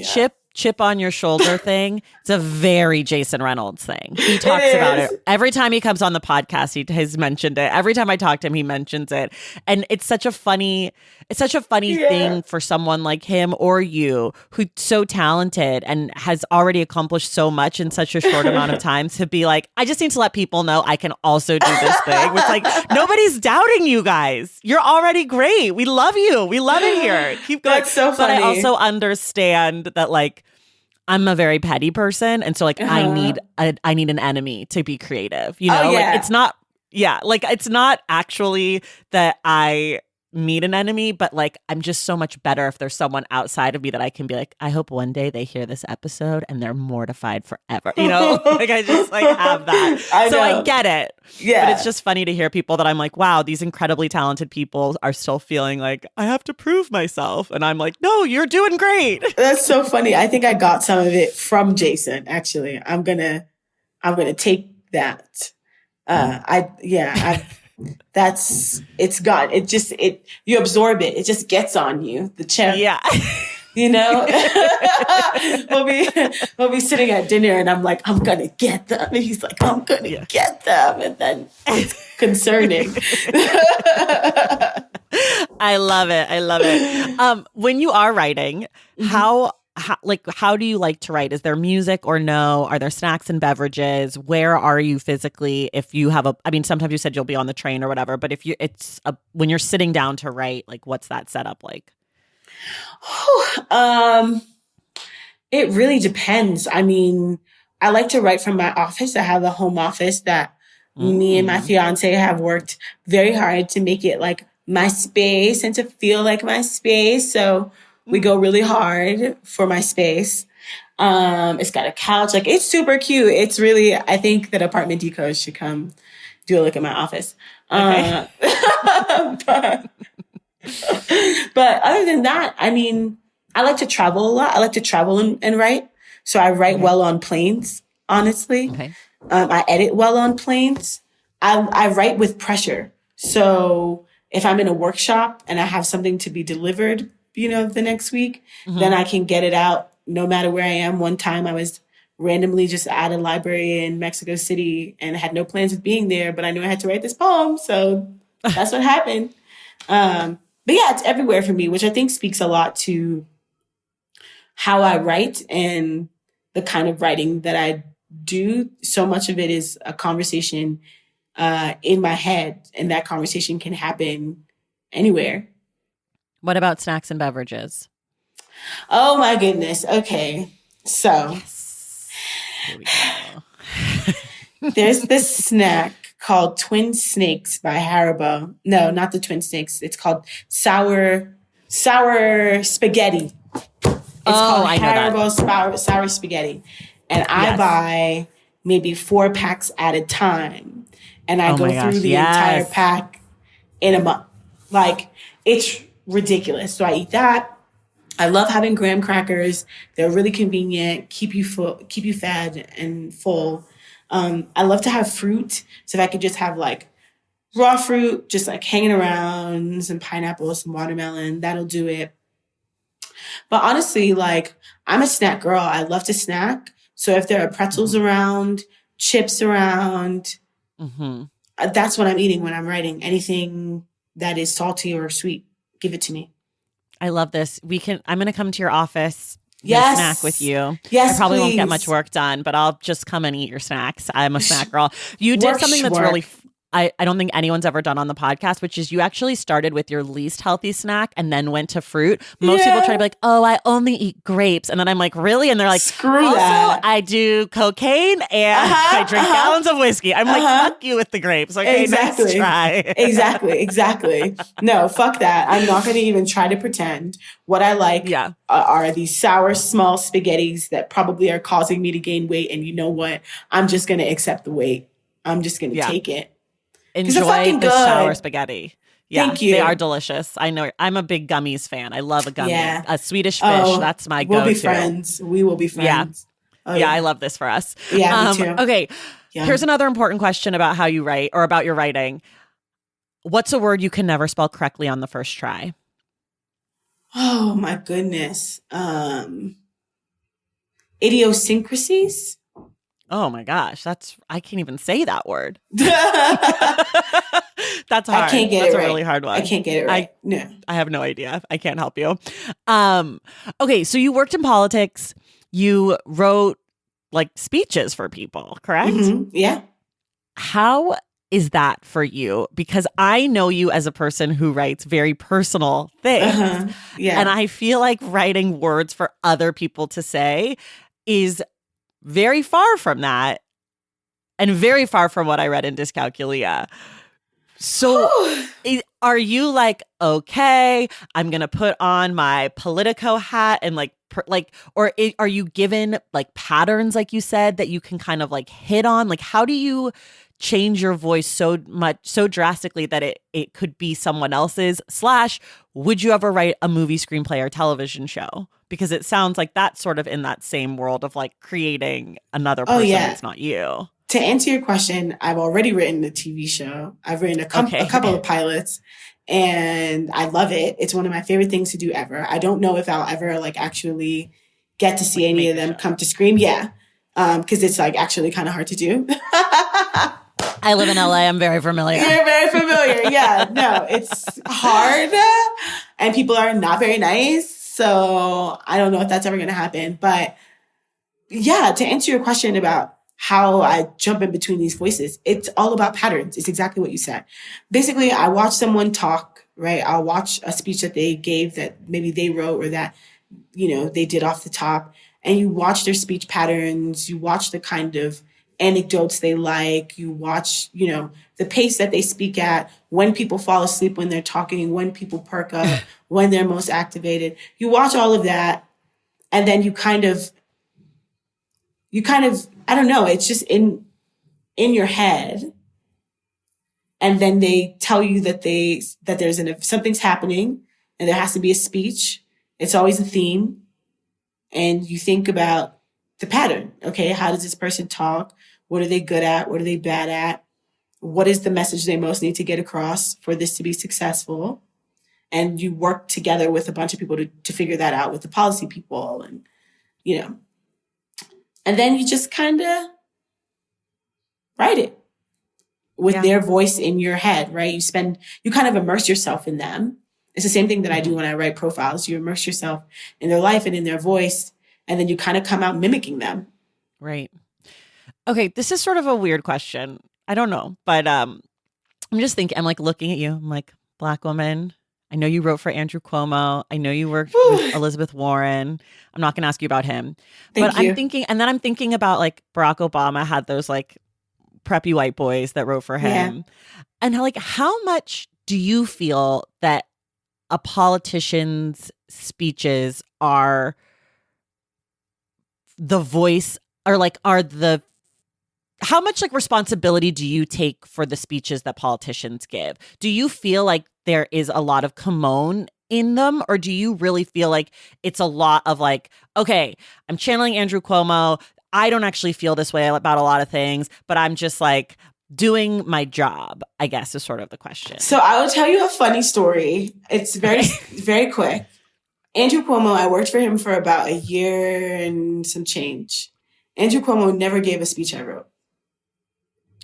Speaker 1: chip on your shoulder thing, it's a very Jason Reynolds thing. He talks about it. Every time he comes on the podcast, he has mentioned it. Every time I talk to him, he mentions it. And it's such a funny thing for someone like him or you who's so talented and has already accomplished so much in such a short amount of time to be like, I just need to let people know I can also do this thing. It's like, nobody's doubting you guys. You're already great. We love you. We love it here. Keep going.
Speaker 2: That's so funny.
Speaker 1: But I also understand that like, I'm a very petty person. And so like, I need an enemy to be creative, you know, like it's not, like it's not actually that I need an enemy, but like, I'm just so much better if there's someone outside of me that I can be like, I hope one day they hear this episode and they're mortified forever. You know, like I just like have that. I get it. Yeah. But it's just funny to hear people that I'm like, wow, these incredibly talented people are still feeling like I have to prove myself. And I'm like, no, you're doing great.
Speaker 2: That's so funny. I think I got some of it from Jason, actually. I'm gonna take that. You absorb it. It just gets on you. The chip. Yeah. You know, we'll be sitting at dinner and I'm like, I'm going to get them. And he's like, I'm going to get them. And then it's concerning.
Speaker 1: I love it. When you are writing, how do you like to write? Is there music or no? Are there snacks and beverages? Where are you physically? If you have sometimes you said you'll be on the train or whatever, but when you're sitting down to write, like what's that setup like?
Speaker 2: It really depends. I mean, I like to write from my office. I have a home office that me and my fiance have worked very hard to make it like my space and to feel like my space. So we go really hard for my space. It's got a couch. Like, it's super cute. It's really, I think that Apartment Decos should come do a look at my office. Okay. But other than that, I mean, I like to travel a lot. I like to travel and write. So I write well on planes, honestly. Okay. I edit well on planes. I write with pressure. So if I'm in a workshop and I have something to be delivered, the next week, then I can get it out no matter where I am. One time I was randomly just at a library in Mexico City and had no plans of being there, but I knew I had to write this poem. So that's what happened. But yeah, it's everywhere for me, which I think speaks a lot to how I write and the kind of writing that I do. So much of it is a conversation in my head, and that conversation can happen anywhere.
Speaker 1: What about snacks and beverages?
Speaker 2: Oh my goodness. Okay. So
Speaker 1: here we go.
Speaker 2: There's this snack called Twin Snakes by Haribo. No, not the Twin Snakes. It's called sour spaghetti. It's called Haribo sour spaghetti. And I buy maybe 4 packs at a time. And I go through the entire pack in a month. Like, it's ridiculous. So I eat that. I love having graham crackers. They're really convenient, keep you fed and full. I love to have fruit. So if I could just have like raw fruit, just like hanging around, some pineapple, some watermelon, that'll do it. But honestly, like, I'm a snack girl. I love to snack. So if there are pretzels around, chips around, that's what I'm eating when I'm writing. Anything that is salty or sweet, give it to me.
Speaker 1: I love this. I'm going to come to your office. Yes. Snack with you.
Speaker 2: Yes,
Speaker 1: I probably won't
Speaker 2: please.
Speaker 1: get much work done, but I'll just come and eat your snacks. I'm a snack girl. You did something that's really I don't think anyone's ever done on the podcast, which is you actually started with your least healthy snack and then went to fruit. Most people try to be like, oh, I only eat grapes. And then I'm like, really? And they're like,
Speaker 2: screw
Speaker 1: also,
Speaker 2: that.
Speaker 1: I do cocaine and I drink gallons of whiskey. I'm like, fuck you with the grapes. Okay,
Speaker 2: exactly.
Speaker 1: Nice try.
Speaker 2: Exactly. No, fuck that. I'm not going to even try to pretend. What I like are these sour, small spaghettis that probably are causing me to gain weight. And you know what? I'm just going to accept the weight. I'm just going to take it. Because they're
Speaker 1: enjoy
Speaker 2: fucking
Speaker 1: the sour
Speaker 2: good.
Speaker 1: spaghetti. Yeah,
Speaker 2: Thank you.
Speaker 1: they are delicious. I know. I'm a big gummies fan. I love a gummy.
Speaker 2: Yeah.
Speaker 1: A Swedish fish,
Speaker 2: Oh,
Speaker 1: that's my
Speaker 2: we'll be
Speaker 1: go-to.
Speaker 2: friends. We will be
Speaker 1: Yeah.
Speaker 2: friends. Oh,
Speaker 1: Yeah, I
Speaker 2: yeah.
Speaker 1: love this for us.
Speaker 2: Yeah, me too.
Speaker 1: Okay, here's
Speaker 2: Yum.
Speaker 1: another important question about how you write or about your writing. What's a word you can never spell correctly on the first try?
Speaker 2: Oh, my goodness. Idiosyncrasies?
Speaker 1: Oh my gosh, I can't even say that word.
Speaker 2: I
Speaker 1: That's hard.
Speaker 2: can't get
Speaker 1: That's
Speaker 2: it
Speaker 1: a
Speaker 2: right.
Speaker 1: really hard one.
Speaker 2: I can't get it right. No.
Speaker 1: I have no idea. I can't help you. Okay, so you worked in politics. You wrote like speeches for people, correct?
Speaker 2: Yeah.
Speaker 1: How is that for you? Because I know you as a person who writes very personal things.
Speaker 2: Yeah.
Speaker 1: And I feel like writing words for other people to say is very far from that and very far from what I read in Dyscalculia. So are you like, okay, I'm going to put on my Politico hat and are you given like patterns, like you said, that you can kind of like hit on? Like, how do you change your voice so drastically that it could be someone else's / would you ever write a movie, screenplay, or television show? Because it sounds like that's sort of in that same world of like creating another person that's not you.
Speaker 2: To answer your question, I've already written a TV show. I've written a couple of pilots, and I love it. It's one of my favorite things to do ever. I don't know if I'll ever like actually get to see any of them come to screen. Yeah. Because it's like actually kind of hard to do.
Speaker 1: I live in LA. I'm very familiar.
Speaker 2: You're very familiar. Yeah. No, it's hard and people are not very nice. So I don't know if that's ever going to happen. But yeah, to answer your question about how I jump in between these voices, it's all about patterns. It's exactly what you said. Basically, I watch someone talk, right? I'll watch a speech that they gave that maybe they wrote or that, they did off the top. And you watch their speech patterns. You watch the kind of anecdotes they like. You watch, the pace that they speak at, when people fall asleep when they're talking, when people perk up, when they're most activated. You watch all of that. And then you kind of, I don't know, it's just in your head. And then they tell you that there's something's happening and there has to be a speech. It's always a theme. And you think about the pattern. Okay, how does this person talk? What are they good at? What are they bad at? What is the message they most need to get across for this to be successful? And you work together with a bunch of people to figure that out with the policy people and, and then you just kind of write it with their voice in your head, right? You kind of immerse yourself in them. It's the same thing that I do when I write profiles. You immerse yourself in their life and in their voice, and then you kind of come out mimicking them.
Speaker 1: Right. Okay, this is sort of a weird question. I don't know, but I'm just thinking, I'm like looking at you. I'm like, Black woman. I know you wrote for Andrew Cuomo. I know you worked with Elizabeth Warren. I'm not going to ask you about him.
Speaker 2: Thank you.
Speaker 1: I'm thinking about like Barack Obama had those like preppy white boys that wrote for him. Yeah. And like, how much do you feel that a politician's speeches are the voice or like how much like responsibility do you take for the speeches that politicians give? Do you feel like there is a lot of Camonghne in them, or do you really feel like it's a lot of like, okay, I'm channeling Andrew Cuomo. I don't actually feel this way about a lot of things, but I'm just like doing my job, I guess is sort of the question.
Speaker 2: So I will tell you a funny story. It's very, very quick. Andrew Cuomo, I worked for him for about a year and some change. Andrew Cuomo never gave a speech I wrote.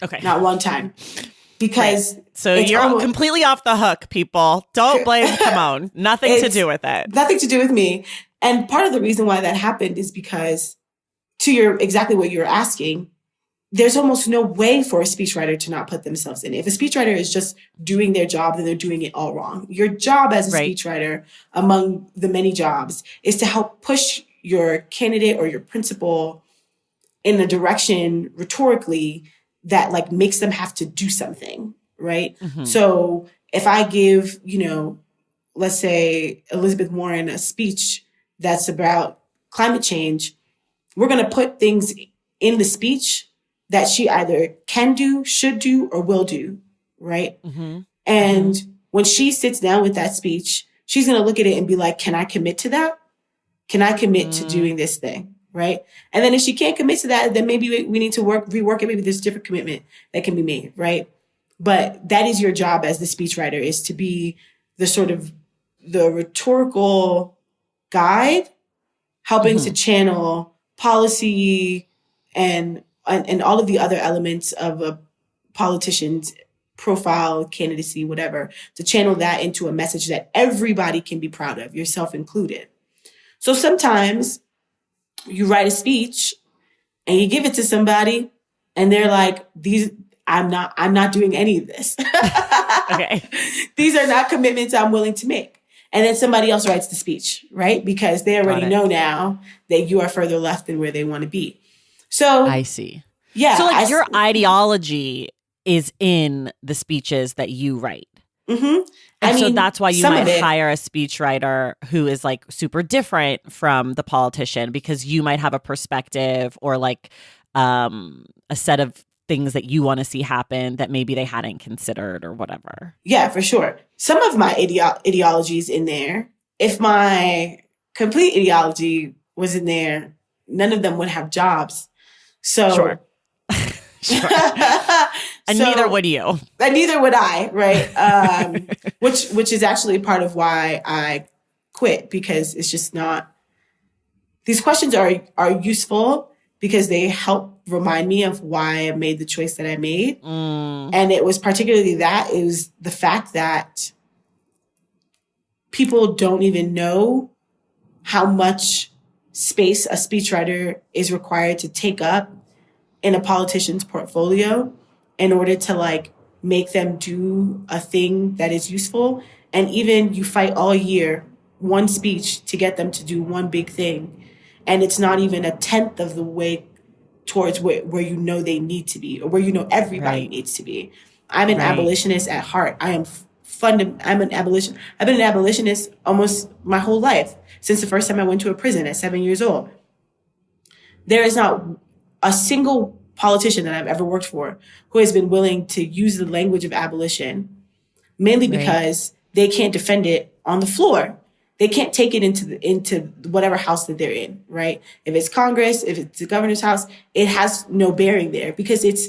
Speaker 1: Okay.
Speaker 2: Not one time. Because
Speaker 1: so you're completely off the hook, people. Don't blame Camonghne. Nothing to do with it.
Speaker 2: Nothing to do with me. And part of the reason why that happened is because exactly what you were asking, there's almost no way for a speechwriter to not put themselves in it. If a speechwriter is just doing their job, then they're doing it all wrong. Your job as a speechwriter, among the many jobs, is to help push your candidate or your principal in a direction rhetorically that like makes them have to do something, right? Mm-hmm. So if I give, let's say Elizabeth Warren a speech that's about climate change, we're going to put things in the speech that she either can do, should do, or will do. right?
Speaker 1: Mm-hmm.
Speaker 2: And when she sits down with that speech, she's going to look at it and be like, can I commit to that? Can I commit to doing this thing? Right. And then if she can't commit to that, then maybe we need to rework it. Maybe there's a different commitment that can be made. Right. But that is your job as the speechwriter, is to be the sort of the rhetorical guide, helping to channel policy and all of the other elements of a politician's profile, candidacy, whatever, to channel that into a message that everybody can be proud of, yourself included. So sometimes you write a speech and you give it to somebody and they're like, I'm not doing any of this.
Speaker 1: Okay.
Speaker 2: These are not commitments I'm willing to make. And then somebody else writes the speech, right? Because they already know now that you are further left than where they want to be. So
Speaker 1: I see.
Speaker 2: Yeah.
Speaker 1: So like your ideology is in the speeches that you write.
Speaker 2: Mm-hmm.
Speaker 1: And so that's why you might hire a speechwriter who is like super different from the politician, because you might have a perspective or like a set of things that you want to see happen that maybe they hadn't considered or whatever.
Speaker 2: Yeah, for sure. Some of my ideology is in there. If my complete ideology was in there, none of them would have jobs. So
Speaker 1: sure. And neither would you.
Speaker 2: And neither would I, right? Which is actually part of why I quit, because it's just not. These questions are useful because they help remind me of why I made the choice that I made. And it was particularly that. It was the fact that people don't even know how much space a speechwriter is required to take up in a politician's portfolio in order to like make them do a thing that is useful. And even you fight all year, one speech to get them to do one big thing. And it's not even a tenth of the way towards where you know they need to be, or where you know everybody needs to be. I'm an abolitionist at heart. I'm an abolitionist. I've been an abolitionist almost my whole life, since the first time I went to a prison at 7 years old. There is not a single politician that I've ever worked for who has been willing to use the language of abolition, mainly because they can't defend it on the floor. They can't take it into whatever house that they're in, right? If it's Congress, if it's the governor's house, it has no bearing there because it's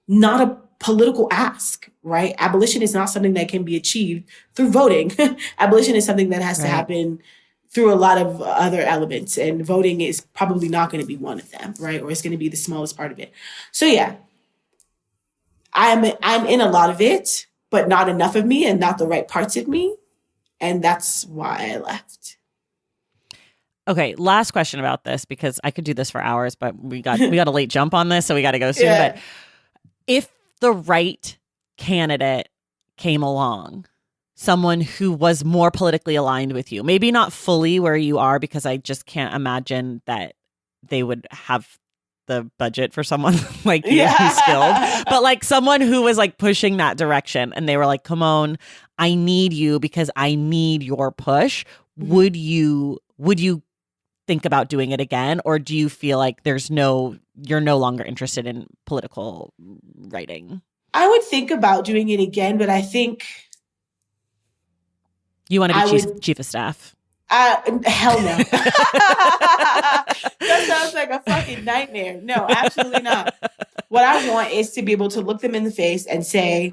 Speaker 2: not a political ask, right? Abolition is not something that can be achieved through voting. Abolition is something that has to happen through a lot of other elements, and voting is probably not going to be one of them, right? Or it's going to be the smallest part of it. So yeah, I'm in a lot of it, but not enough of me and not the right parts of me. And that's why I left.
Speaker 1: Okay, last question about this, because I could do this for hours, but we got a late jump on this, so we got to go soon. Yeah. But if the right candidate came along, someone who was more politically aligned with you, maybe not fully where you are, because I just can't imagine that they would have the budget for someone like you who's skilled, but like someone who was like pushing that direction and they were like, Camonghne, I need you because I need your push. Would you think about doing it again? Or do you feel like you're no longer interested in political writing? I
Speaker 2: would think about doing it again, but I think
Speaker 1: you want to be chief of staff.
Speaker 2: Hell no. That sounds like a fucking nightmare. No, absolutely not. What I want is to be able to look them in the face and say,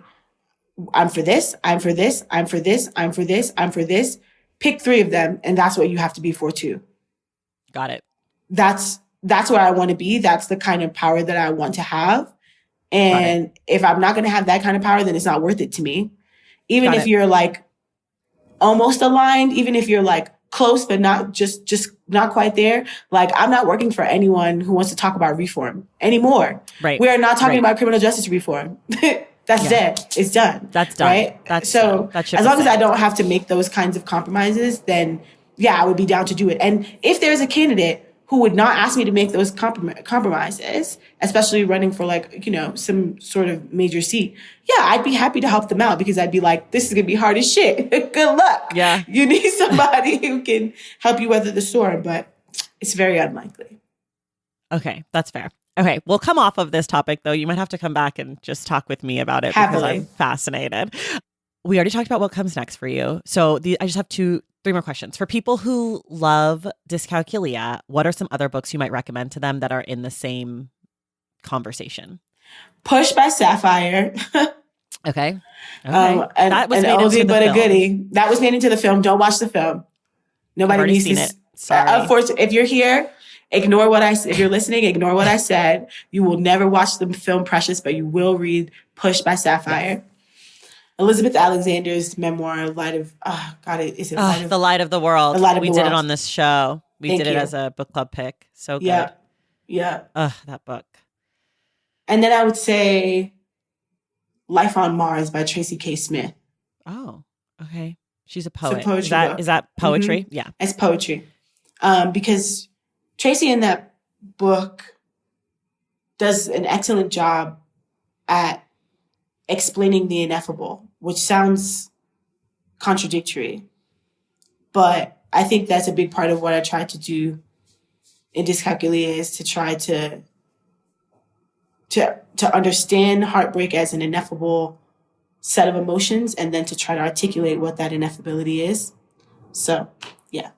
Speaker 2: I'm for this, I'm for this, I'm for this, I'm for this, I'm for this. Pick 3 of them, and that's what you have to be for too.
Speaker 1: Got it.
Speaker 2: That's where I want to be. That's the kind of power that I want to have. And if I'm not going to have that kind of power, then it's not worth it to me. Even if you're like almost aligned, even if you're like close, but not just not quite there. Like, I'm not working for anyone who wants to talk about reform anymore. Right. We are not talking about criminal justice reform. That's dead. It's done. That's done. Right. That's so done. As long as I don't have to make those kinds of compromises, then yeah, I would be down to do it. And if there's a candidate who would not ask me to make those compromises, especially running for like, some sort of major seat, yeah, I'd be happy to help them out, because I'd be like, this is going to be hard as shit. Good luck. Yeah. You need somebody who can help you weather the storm, but it's very unlikely.
Speaker 1: Okay, that's fair. Okay, we'll come off of this topic, though. You might have to come back and just talk with me about it because I'm fascinated. We already talked about what comes next for you. So I just have 3 more questions. For people who love Dyscalculia, what are some other books you might recommend to them that are in the same conversation?
Speaker 2: Push by Sapphire.
Speaker 1: Okay.
Speaker 2: That was made into the film. A goodie. That was made into the film. Don't watch the film. Nobody needs to. It. Sorry. Unfortunately, if you're here, ignore what I said. If you're listening, ignore what I said. You will never watch the film Precious, but you will read Push by Sapphire. Yes. Elizabeth Alexander's memoir, Light of The Light of the World.
Speaker 1: We did it on this show. We did it as a book club pick. So good.
Speaker 2: Yeah.
Speaker 1: That book.
Speaker 2: And then I would say Life on Mars by Tracy K. Smith.
Speaker 1: Oh, okay. She's a poet.
Speaker 2: It's a poetry book.
Speaker 1: Is that poetry?
Speaker 2: Mm-hmm.
Speaker 1: Yeah.
Speaker 2: It's poetry. Because Tracy in that book does an excellent job at explaining the ineffable, which sounds contradictory. But I think that's a big part of what I try to do in Dyscalculia is to try to understand heartbreak as an ineffable set of emotions and then to try to articulate what that ineffability is. So, yeah.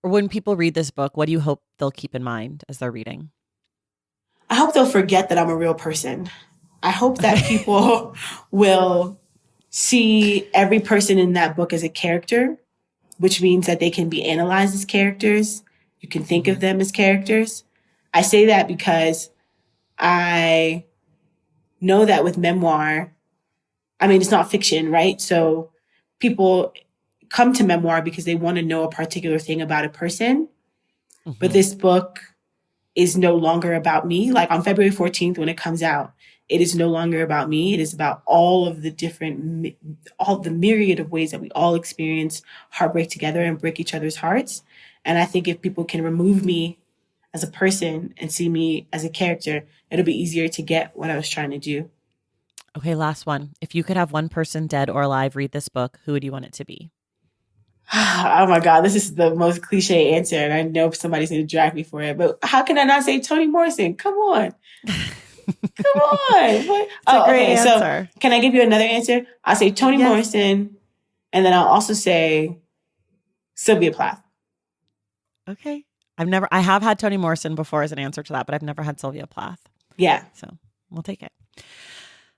Speaker 1: When people read this book, what do you hope they'll keep in mind as they're reading?
Speaker 2: I hope they'll forget that I'm a real person. I hope that people will see every person in that book as a character, which means that they can be analyzed as characters. You can think of them as characters. I say that because I know that with memoir, it's not fiction, right? So people come to memoir because they want to know a particular thing about a person. Mm-hmm. But this book is no longer about me. Like on February 14th, when it comes out, it is no longer about me. It is about all the myriad of ways that we all experience heartbreak together and break each other's hearts. And I think if people can remove me as a person and see me as a character, it'll be easier to get what I was trying to do.
Speaker 1: Okay, last one. If you could have one person dead or alive read this book, who would you want it to be?
Speaker 2: Oh my God, this is the most cliche answer, and I know somebody's going to drag me for it, but how can I not say Toni Morrison? Come on. Come on. It's a great answer. So can I give you another answer? I'll say Toni Morrison, and then I'll also say Sylvia Plath.
Speaker 1: Okay. I have had Toni Morrison before as an answer to that, but I've never had Sylvia Plath.
Speaker 2: Yeah.
Speaker 1: So we'll take it.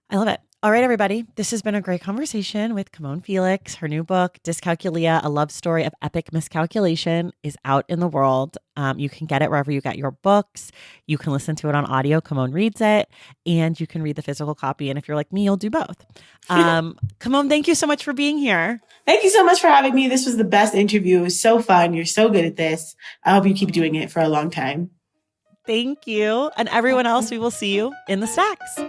Speaker 1: I love it. All right, everybody. This has been a great conversation with Camonghne Felix. Her new book, Dyscalculia, A Love Story of Epic Miscalculation, is out in the world. You can get it wherever you get your books. You can listen to it on audio. Camonghne reads it. And you can read the physical copy. And if you're like me, you'll do both. Camonghne, thank you so much for being here.
Speaker 2: Thank you so much for having me. This was the best interview. It was so fun. You're so good at this. I hope you keep doing it for a long time.
Speaker 1: Thank you. And everyone else, we will see you in the stacks.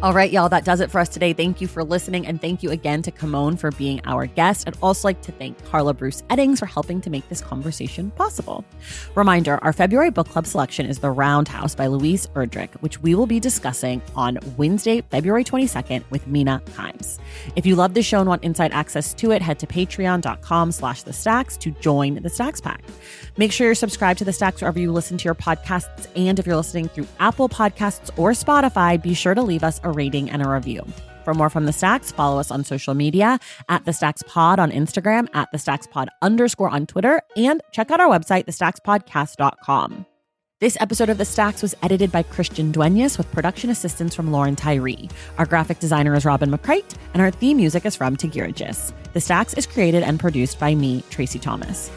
Speaker 1: All right, y'all, that does it for us today. Thank you for listening, and thank you again to Camonghne for being our guest. I'd also like to thank Carla Bruce Eddings for helping to make this conversation possible. Reminder, our February book club selection is The Roundhouse by Louise Erdrich, which we will be discussing on Wednesday, February 22nd with Mina Kimes. If you love the show and want inside access to it, head to patreon.com/thestacks to join the Stacks Pack. Make sure you're subscribed to the Stacks wherever you listen to your podcasts. And if you're listening through Apple Podcasts or Spotify, be sure to leave us a rating and a review. For more from The Stacks, follow us on social media at The Stacks Pod on Instagram, at The Stacks Pod _ on Twitter, and check out our website, thestackspodcast.com. This episode of The Stacks was edited by Christian Duenas with production assistance from Lauren Tyree. Our graphic designer is Robin McCrite, and our theme music is from Tagiragis. The Stacks is created and produced by me, Tracy Thomas.